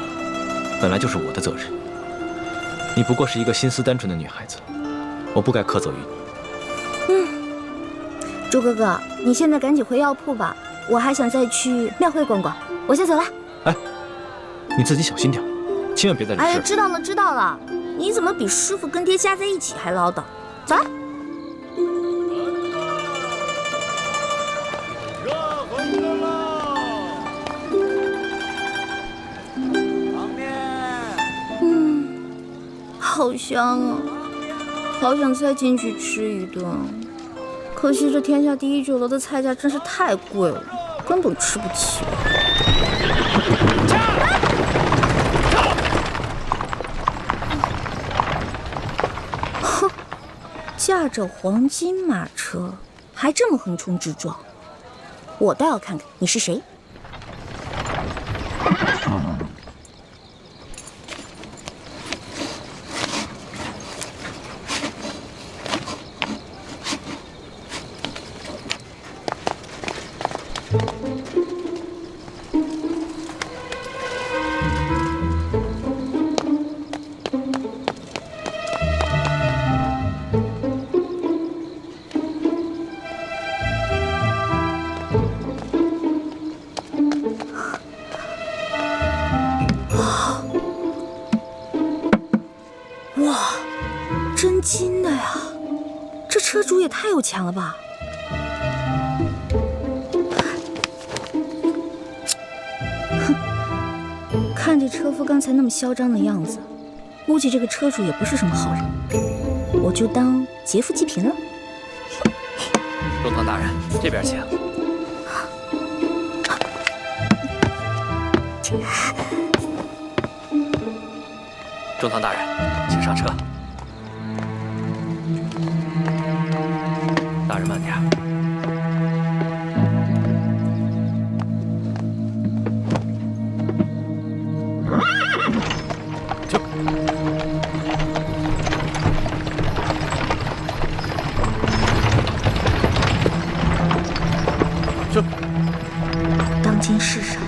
本来就是我的责任。你不过是一个心思单纯的女孩子，我不该苛责于你。朱哥哥，你现在赶紧回药铺吧，我还想再去庙会逛逛。我先走了。哎，你自己小心点，千万别再惹事。哎呀，知道了知道了，你怎么比师傅跟爹加在一起还唠叨？走了。香啊，好想再进去吃一顿。可惜这天下第一酒楼的菜价真是太贵了，根本吃不起。哼，驾着黄金马车，还这么横冲直撞，我倒要看看你是谁。真金的呀！这车主也太有钱了吧！哼，看这车夫刚才那么嚣张的样子，估计这个车主也不是什么好人，我就当劫富济贫了。中堂大人，这边请。中堂大人，请上车。大人慢点。这当今世上，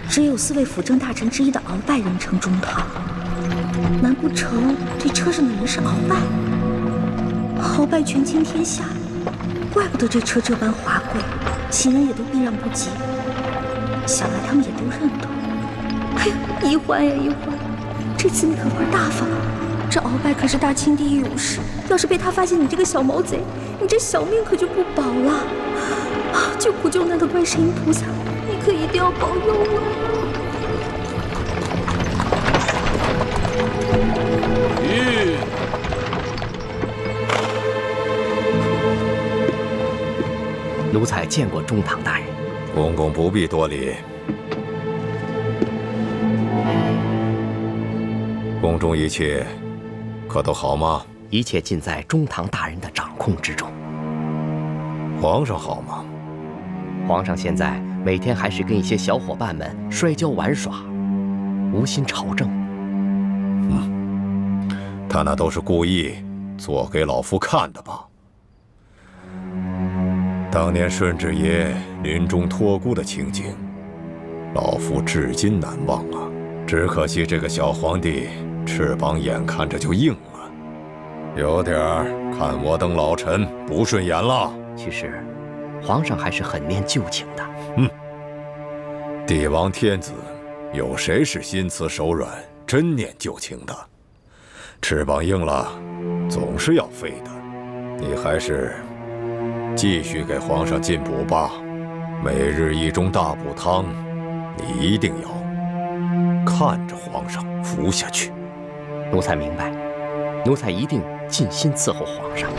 只有4位辅政大臣之一的鳌拜人称中堂。难不成这车上的人是鳌拜？鳌拜权倾天下，怪不得这车这般华贵，行人也都避让不及。想来他们也都认得。哎呀，一欢呀一欢，这次你可玩大发了。这鳌拜可是大清第一勇士，要是被他发现你这个小毛贼，你这小命可就不保了。啊，救苦救难的观世音菩萨，你可一定要保佑我。奴才见过中堂大人。公公不必多礼。宫中一切可都好吗？一切尽在中堂大人的掌控之中。皇上好吗？皇上现在每天还是跟一些小伙伴们摔跤玩耍，无心朝政。他那都是故意做给老夫看的吧？当年顺治爷临终托孤的情景，老夫至今难忘啊！只可惜这个小皇帝翅膀眼看着就硬了，有点看我等老臣不顺眼了。其实，皇上还是很念旧情的。帝王天子，有谁是心慈手软、真念旧情的？翅膀硬了，总是要飞的。你还是继续给皇上进补吧，每日1盅大补汤，你一定要看着皇上服下去。奴才明白，奴才一定尽心伺候皇上。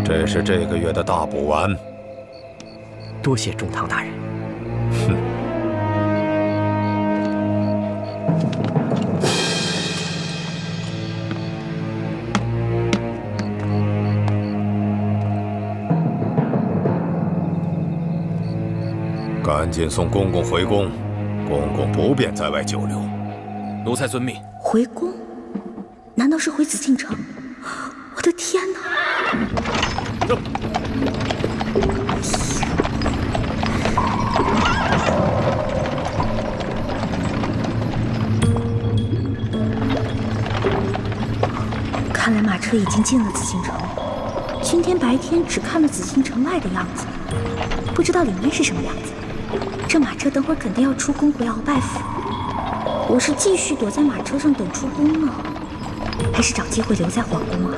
这是这个月的大补丸。多谢中堂大人。赶紧送公公回宫，公公不便在外久留。奴才遵命。回宫？难道是回紫禁城？我的天哪！看来马车已经进了紫禁城。今天白天只看了紫禁城外的样子，不知道里面是什么样子。这马车等会儿肯定要出宫回鳌拜府，我是继续躲在马车上等出宫呢，还是找机会留在皇宫啊？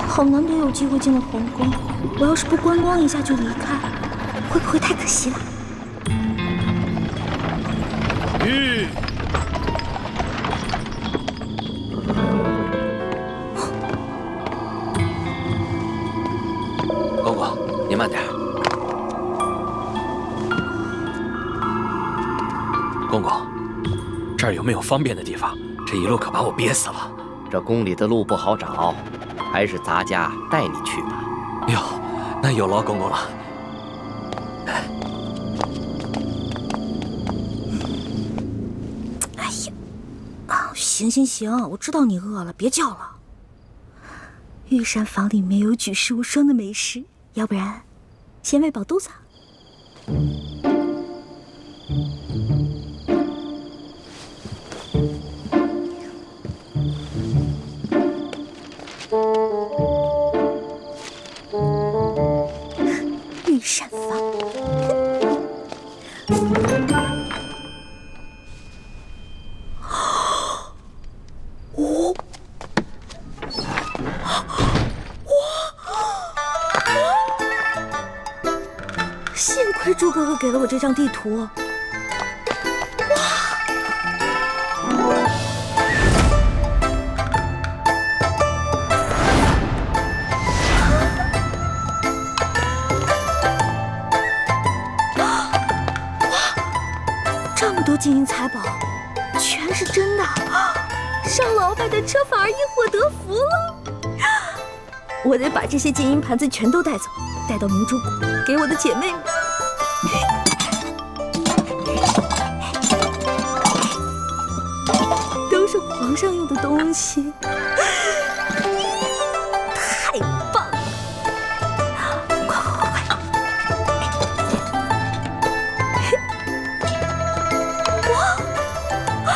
好难得有机会进了皇宫，我要是不观光一下就离开，会不会太可惜了？公公，您慢点。公公，这儿有没有方便的地方？这一路可把我憋死了。这宫里的路不好找，还是咱家带你去吧。哟，那有劳公公了。哎呀，行行行，我知道你饿了，别叫了。御膳房里面有举世无双的美食，要不然先喂饱肚子。御膳房。幸亏猪哥哥给了我这张地图。这么多金银财宝，全是真的，上老板的车反而因祸得福了。我得把这些金银盘子全都带走，带到明珠谷给我的姐妹们。都是皇上用的东西，太棒了！快快快快！哇！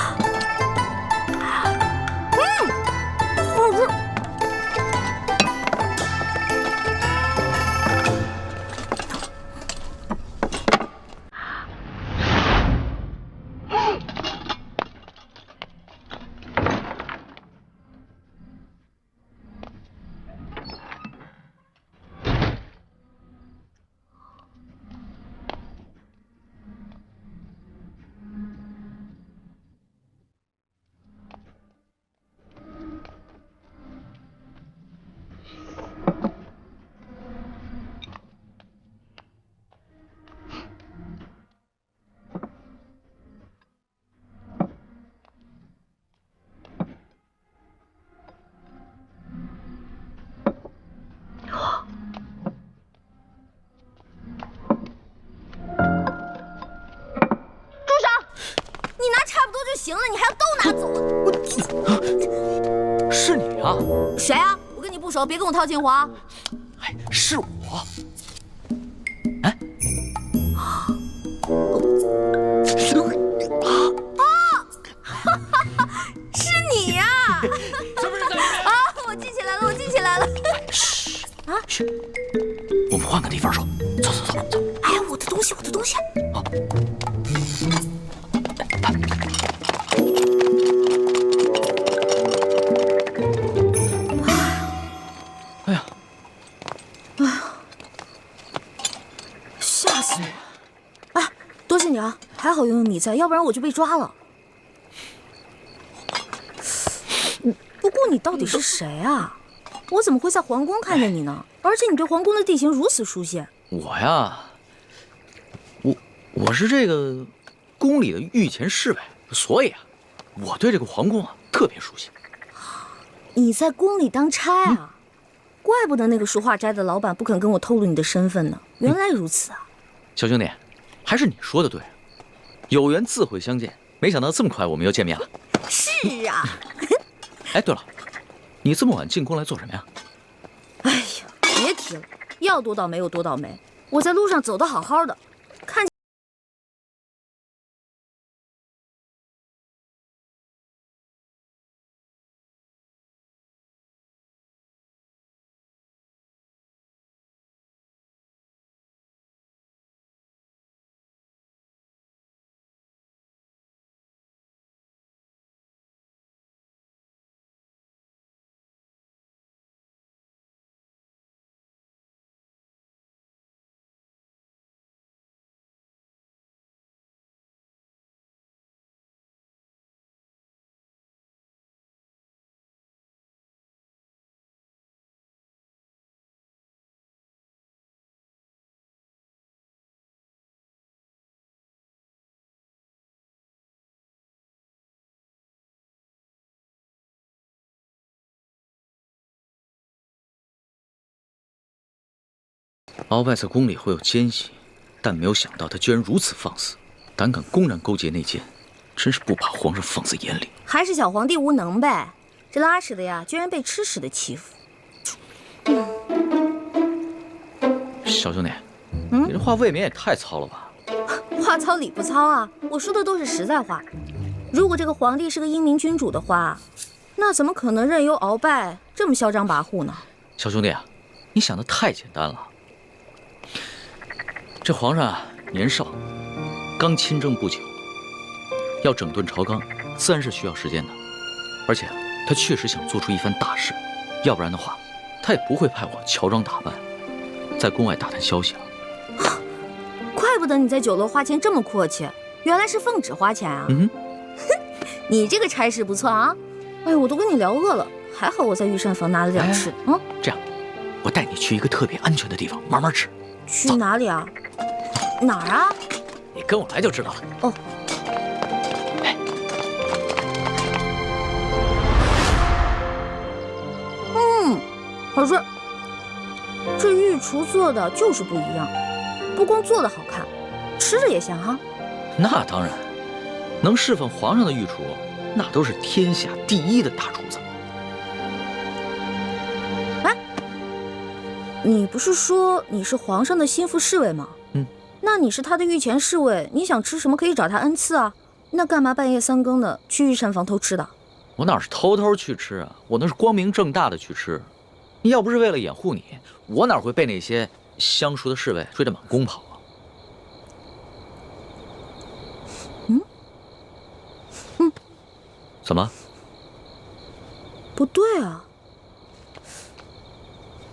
行了，你还要都拿走？是你啊？谁啊？我跟你不熟，别跟我套近乎啊！哎，是我。哎，是你呀！啊，我记起来了，我记起来了。嘘啊，嘘，我们换个地方说。走走走走。哎呀，我的东西，我的东西。啊。吓死我！哎，多谢你啊，还好有你在，要不然我就被抓了。不过你到底是谁啊？我怎么会在皇宫看见你呢？而且你对皇宫的地形如此熟悉。我呀，我是这个宫里的御前侍卫，所以啊，我对这个皇宫啊特别熟悉。你在宫里当差啊？怪不得那个书画斋的老板不肯跟我透露你的身份呢。原来如此啊！小兄弟，还是你说的对，有缘自会相见。没想到这么快我们又见面了。是啊。哎，对了，你这么晚进宫来做什么呀？哎呀，别提了，要多倒霉有多倒霉。我在路上走得好好的，鳌拜在宫里会有奸细，但没有想到他居然如此放肆，胆敢公然勾结内奸，真是不把皇上放在眼里。还是小皇帝无能呗，这拉屎的呀，居然被吃屎的欺负。小兄弟，你这话未免也太糙了吧？话糙理不糙啊，我说的都是实在话。如果这个皇帝是个英明君主的话，那怎么可能任由鳌拜这么嚣张跋扈呢？小兄弟啊，你想的太简单了。这皇上啊，年少，刚亲政不久，要整顿朝纲，自然是需要时间的。而且他确实想做出一番大事，要不然的话，他也不会派我乔装打扮，在宫外打探消息了。怪不得你在酒楼花钱这么阔气，原来是奉旨花钱啊！你这个差事不错啊！哎，我都跟你聊饿了，还好我在御膳房拿了点吃。这样，我带你去一个特别安全的地方慢慢吃。去哪里啊？哪儿啊？你跟我来就知道了。哦。好吃。这御厨做的就是不一样，不光做的好看，吃着也香哈。那当然，能侍奉皇上的御厨，那都是天下第一的大厨子。哎，你不是说你是皇上的心腹侍卫吗？那你是他的御前侍卫，你想吃什么可以找他恩赐啊。那干嘛半夜三更的去御膳房偷吃的？我哪是偷偷去吃啊，我那是光明正大的去吃。要不是为了掩护你，我哪会被那些相熟的侍卫追得满宫跑啊？怎么？不对啊，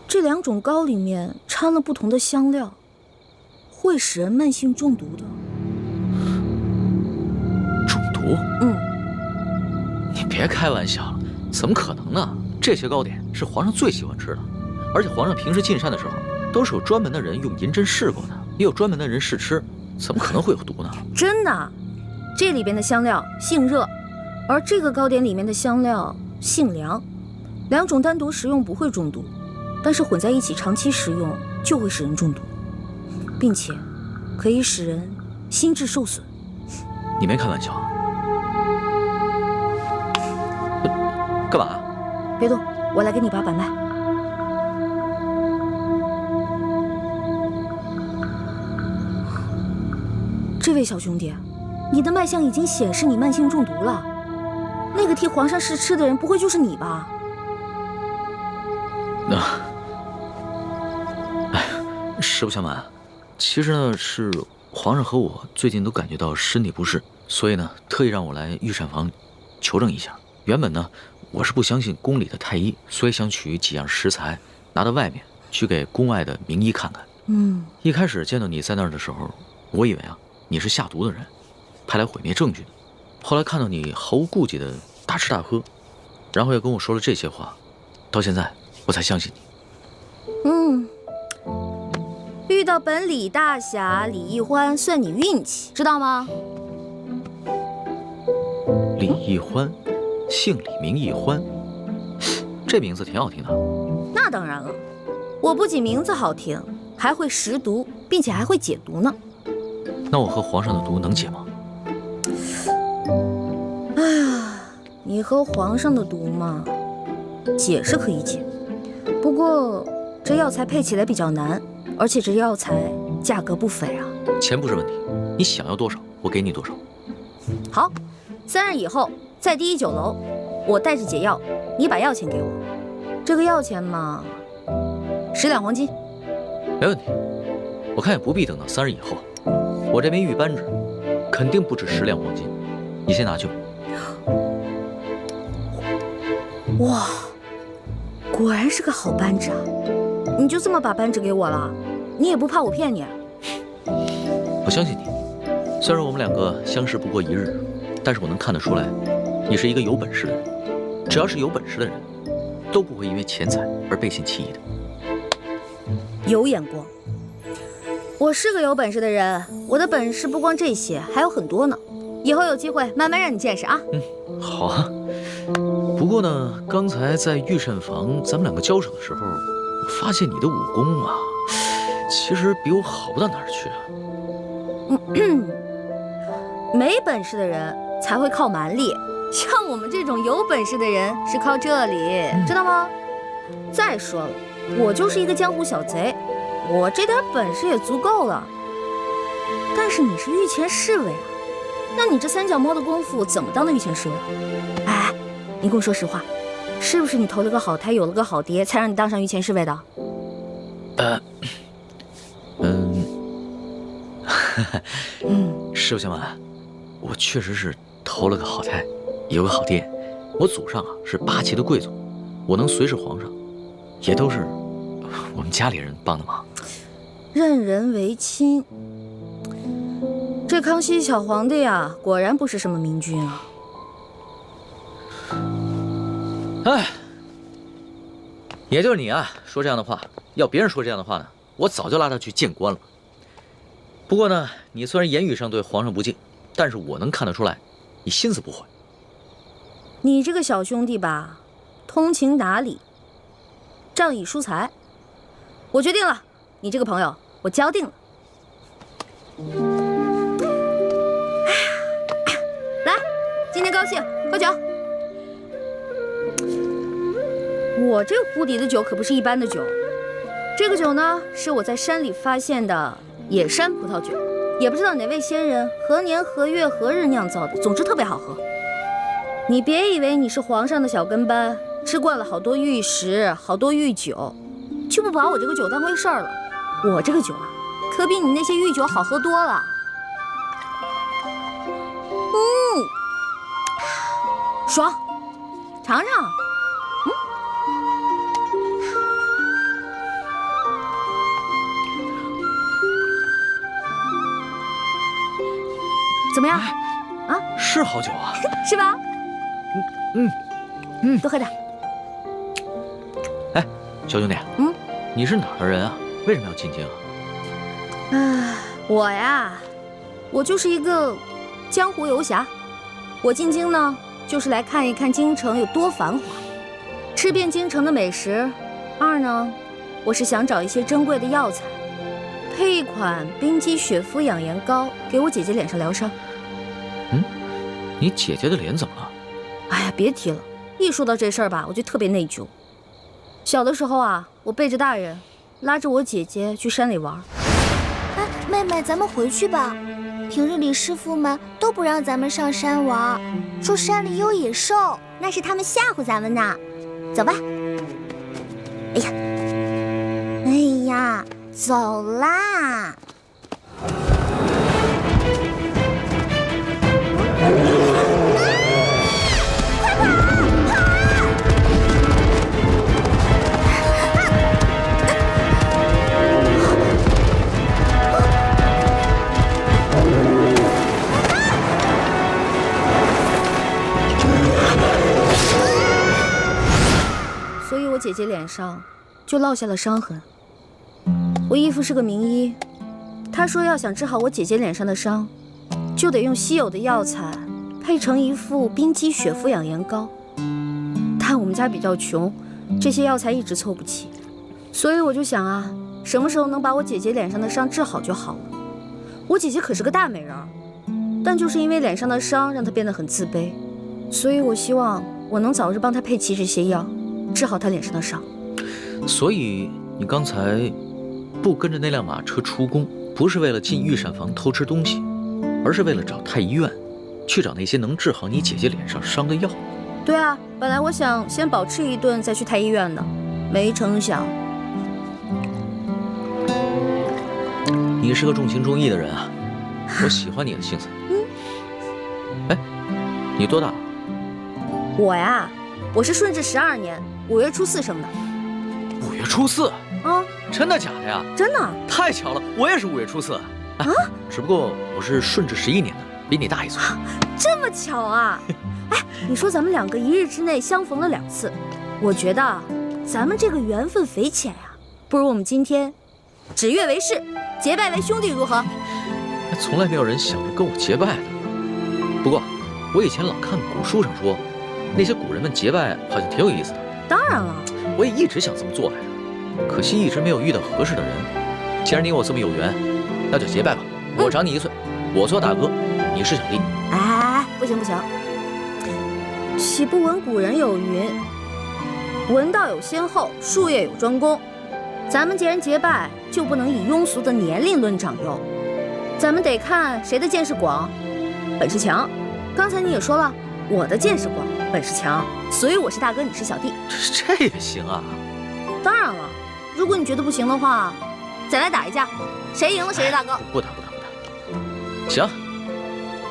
这两种糕里面掺了不同的香料，会使人慢性中毒的。中毒？你别开玩笑了，怎么可能呢？这些糕点是皇上最喜欢吃的，而且皇上平时进膳的时候，都是有专门的人用银针试过的，也有专门的人试吃，怎么可能会有毒呢？真的，这里边的香料性热，而这个糕点里面的香料性凉，两种单独食用不会中毒，但是混在一起长期食用就会使人中毒，并且可以使人心智受损。你没开玩笑啊？干嘛？别动，我来给你把把脉。这位小兄弟，你的脉象已经显示你慢性中毒了。那个替皇上试吃的人，不会就是你吧？实不相瞒，其实呢是皇上和我最近都感觉到身体不适，所以呢特意让我来御膳房求证一下。原本呢我是不相信宫里的太医，所以想取几样食材拿到外面去给宫外的名医看看。一开始见到你在那儿的时候，我以为啊你是下毒的人，派来毁灭证据的。后来看到你毫无顾忌的大吃大喝，然后又跟我说了这些话，到现在我才相信你。遇到本李大侠李易欢，算你运气，知道吗？李易欢，姓李名易欢，这名字挺好听的。那当然了，我不仅名字好听，还会识毒，并且还会解毒呢。那我和皇上的毒能解吗？哎呀，你和皇上的毒嘛，解是可以解，不过这药材配起来比较难，而且这药材价格不菲啊。钱不是问题，你想要多少，我给你多少。好，3日以后在第1酒楼，我带着解药，你把药钱给我。这个药钱嘛，10两黄金。没问题，我看也不必等到3日以后。我这枚玉扳指肯定不止10两黄金，你先拿去吧。哇，果然是个好扳指啊！你就这么把扳指给我了？你也不怕我骗你？我相信你，虽然我们两个相识不过1日，但是我能看得出来，你是一个有本事的人。只要是有本事的人，都不会因为钱财而背信弃义的。有眼光。我是个有本事的人，我的本事不光这些，还有很多呢。以后有机会慢慢让你见识啊。好啊。不过呢，刚才在御膳房咱们两个交手的时候，我发现你的武功啊，其实比我好不到哪儿去啊。没本事的人才会靠蛮力，像我们这种有本事的人是靠这里，知道吗？再说了，我就是一个江湖小贼，我这点本事也足够了。但是你是御前侍卫啊，那你这三脚猫的功夫怎么当的御前侍卫？哎，你跟我说实话，是不是你投了个好胎，有了个好爹，才让你当上御前侍卫的？师傅相瞒，我确实是投了个好胎，有个好爹。我祖上啊是8旗的贵族，我能随侍皇上，也都是我们家里人帮的忙。任人唯亲，这康熙小皇帝啊，果然不是什么明君啊。哎，也就是你啊说这样的话，要别人说这样的话呢，我早就拉他去见官了。不过呢，你虽然言语上对皇上不敬，但是我能看得出来，你心思不坏。你这个小兄弟吧，通情达理，仗义疏财。我决定了，你这个朋友我交定了。来，今天高兴，喝酒。我这壶底的酒可不是一般的酒，这个酒呢是我在山里发现的野山葡萄酒，也不知道哪位仙人何年何月何日酿造的，总之特别好喝。你别以为你是皇上的小跟班，吃惯了好多御食，好多御酒，就不把我这个酒当回事儿了。我这个酒啊，可比你那些御酒好喝多了。爽，尝尝。怎么样？啊，是好酒啊，是吧？多喝点。哎，小兄弟，你是哪儿的人啊？为什么要进京啊？我呀，我就是一个江湖游侠。我进京呢，就是来看一看京城有多繁华，吃遍京城的美食。二呢，我是想找一些珍贵的药材，配一款冰肌雪肤养颜膏，给我姐姐脸上疗伤。你姐姐的脸怎么了？哎呀，别提了，一说到这事儿吧，我就特别内疚。小的时候啊，我背着大人，拉着我姐姐去山里玩。哎，妹妹，咱们回去吧。平日里师傅们都不让咱们上山玩，说山里有野兽，那是他们吓唬咱们呢。走吧。哎呀，走啦！所以我姐姐脸上就落下了伤痕。我义父是个名医，他说要想治好我姐姐脸上的伤，就得用稀有的药材配成一副冰肌雪肤养颜膏。但我们家比较穷，这些药材一直凑不齐，所以我就想啊，什么时候能把我姐姐脸上的伤治好就好了。我姐姐可是个大美人儿，但就是因为脸上的伤让她变得很自卑，所以我希望我能早日帮她配齐这些药，治好她脸上的伤。所以你刚才不跟着那辆马车出宫，不是为了进御膳房偷吃东西，而是为了找太医院，去找那些能治好你姐姐脸上伤的药。对啊，本来我想先饱吃一顿再去太医院的，没成想。你是个重情重义的人啊，我喜欢你的性子。哎，你多大了？我呀，我是顺治12年5月初4生的。5月初4？啊，真的假的呀？真的。太巧了，我也是5月初4。啊，只不过我是顺治11年的，比你大1岁。这么巧啊！哎，你说咱们两个一日之内相逢了2次，我觉得咱们这个缘分匪浅呀，不如我们今天指月为誓，结拜为兄弟，如何？从来没有人想着跟我结拜的。不过我以前老看古书上说，那些古人们结拜好像挺有意思的。当然了，我也一直想这么做来着，可惜一直没有遇到合适的人。既然你我这么有缘，那就结拜吧。我长你1岁，我做大哥，你是小弟。哎，不行不行，岂不闻古人有云：文道有先后，术业有专攻。咱们既然结拜，就不能以庸俗的年龄论长幼，咱们得看谁的见识广，本事强。刚才你也说了，我的见识广，本事强，所以我是大哥，你是小弟。这也行啊？当然了，如果你觉得不行的话，再来打一架，谁赢了谁是大哥。不打。行，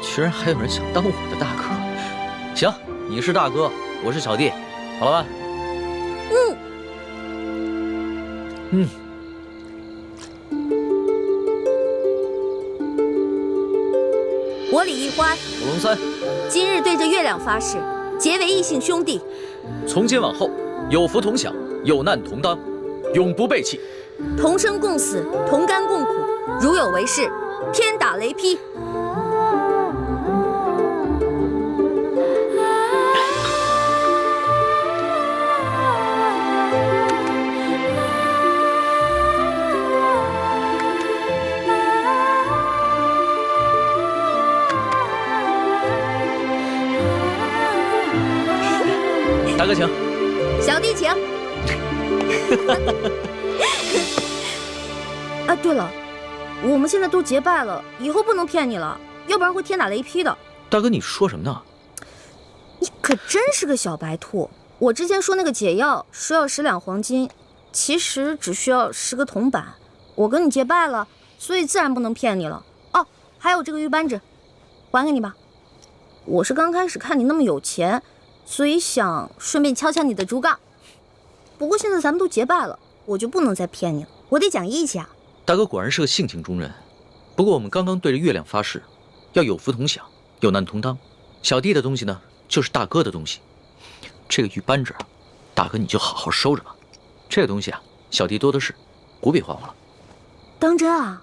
居然还有人想当我的大哥。行，你是大哥，我是小弟，好了吧？我李易欢，我龙三，今日对着月亮发誓，结为异姓兄弟。从今往后，有福同享，有难同当，永不背弃。同生共死，同甘共苦，如有违誓，天打雷劈。大哥请，小弟请。啊，对了，我们现在都结拜了，以后不能骗你了，要不然会天打雷劈的。大哥，你说什么呢？你可真是个小白兔！我之前说那个解药说要10两黄金，其实只需要10个铜板。我跟你结拜了，所以自然不能骗你了。哦，还有这个玉扳指，还给你吧。我是刚开始看你那么有钱，所以想顺便敲敲你的竹杠。不过现在咱们都结拜了，我就不能再骗你了，我得讲义气啊。大哥果然是个性情中人。不过我们刚刚对着月亮发誓，要有福同享，有难同当。小弟的东西呢，就是大哥的东西。这个玉扳指，大哥你就好好收着吧。这个东西啊，小弟多的是，不必还我了。当真啊？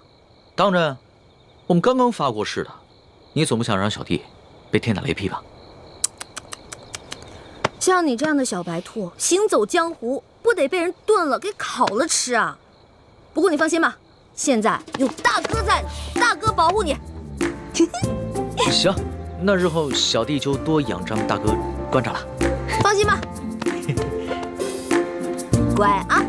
当真。我们刚刚发过誓的，你总不想让小弟被天打雷劈吧？像你这样的小白兔，行走江湖，不得被人炖了给烤了吃啊！不过你放心吧，现在有大哥在呢，大哥保护你。行，那日后小弟就多仰仗大哥观察了。放心吧，乖啊。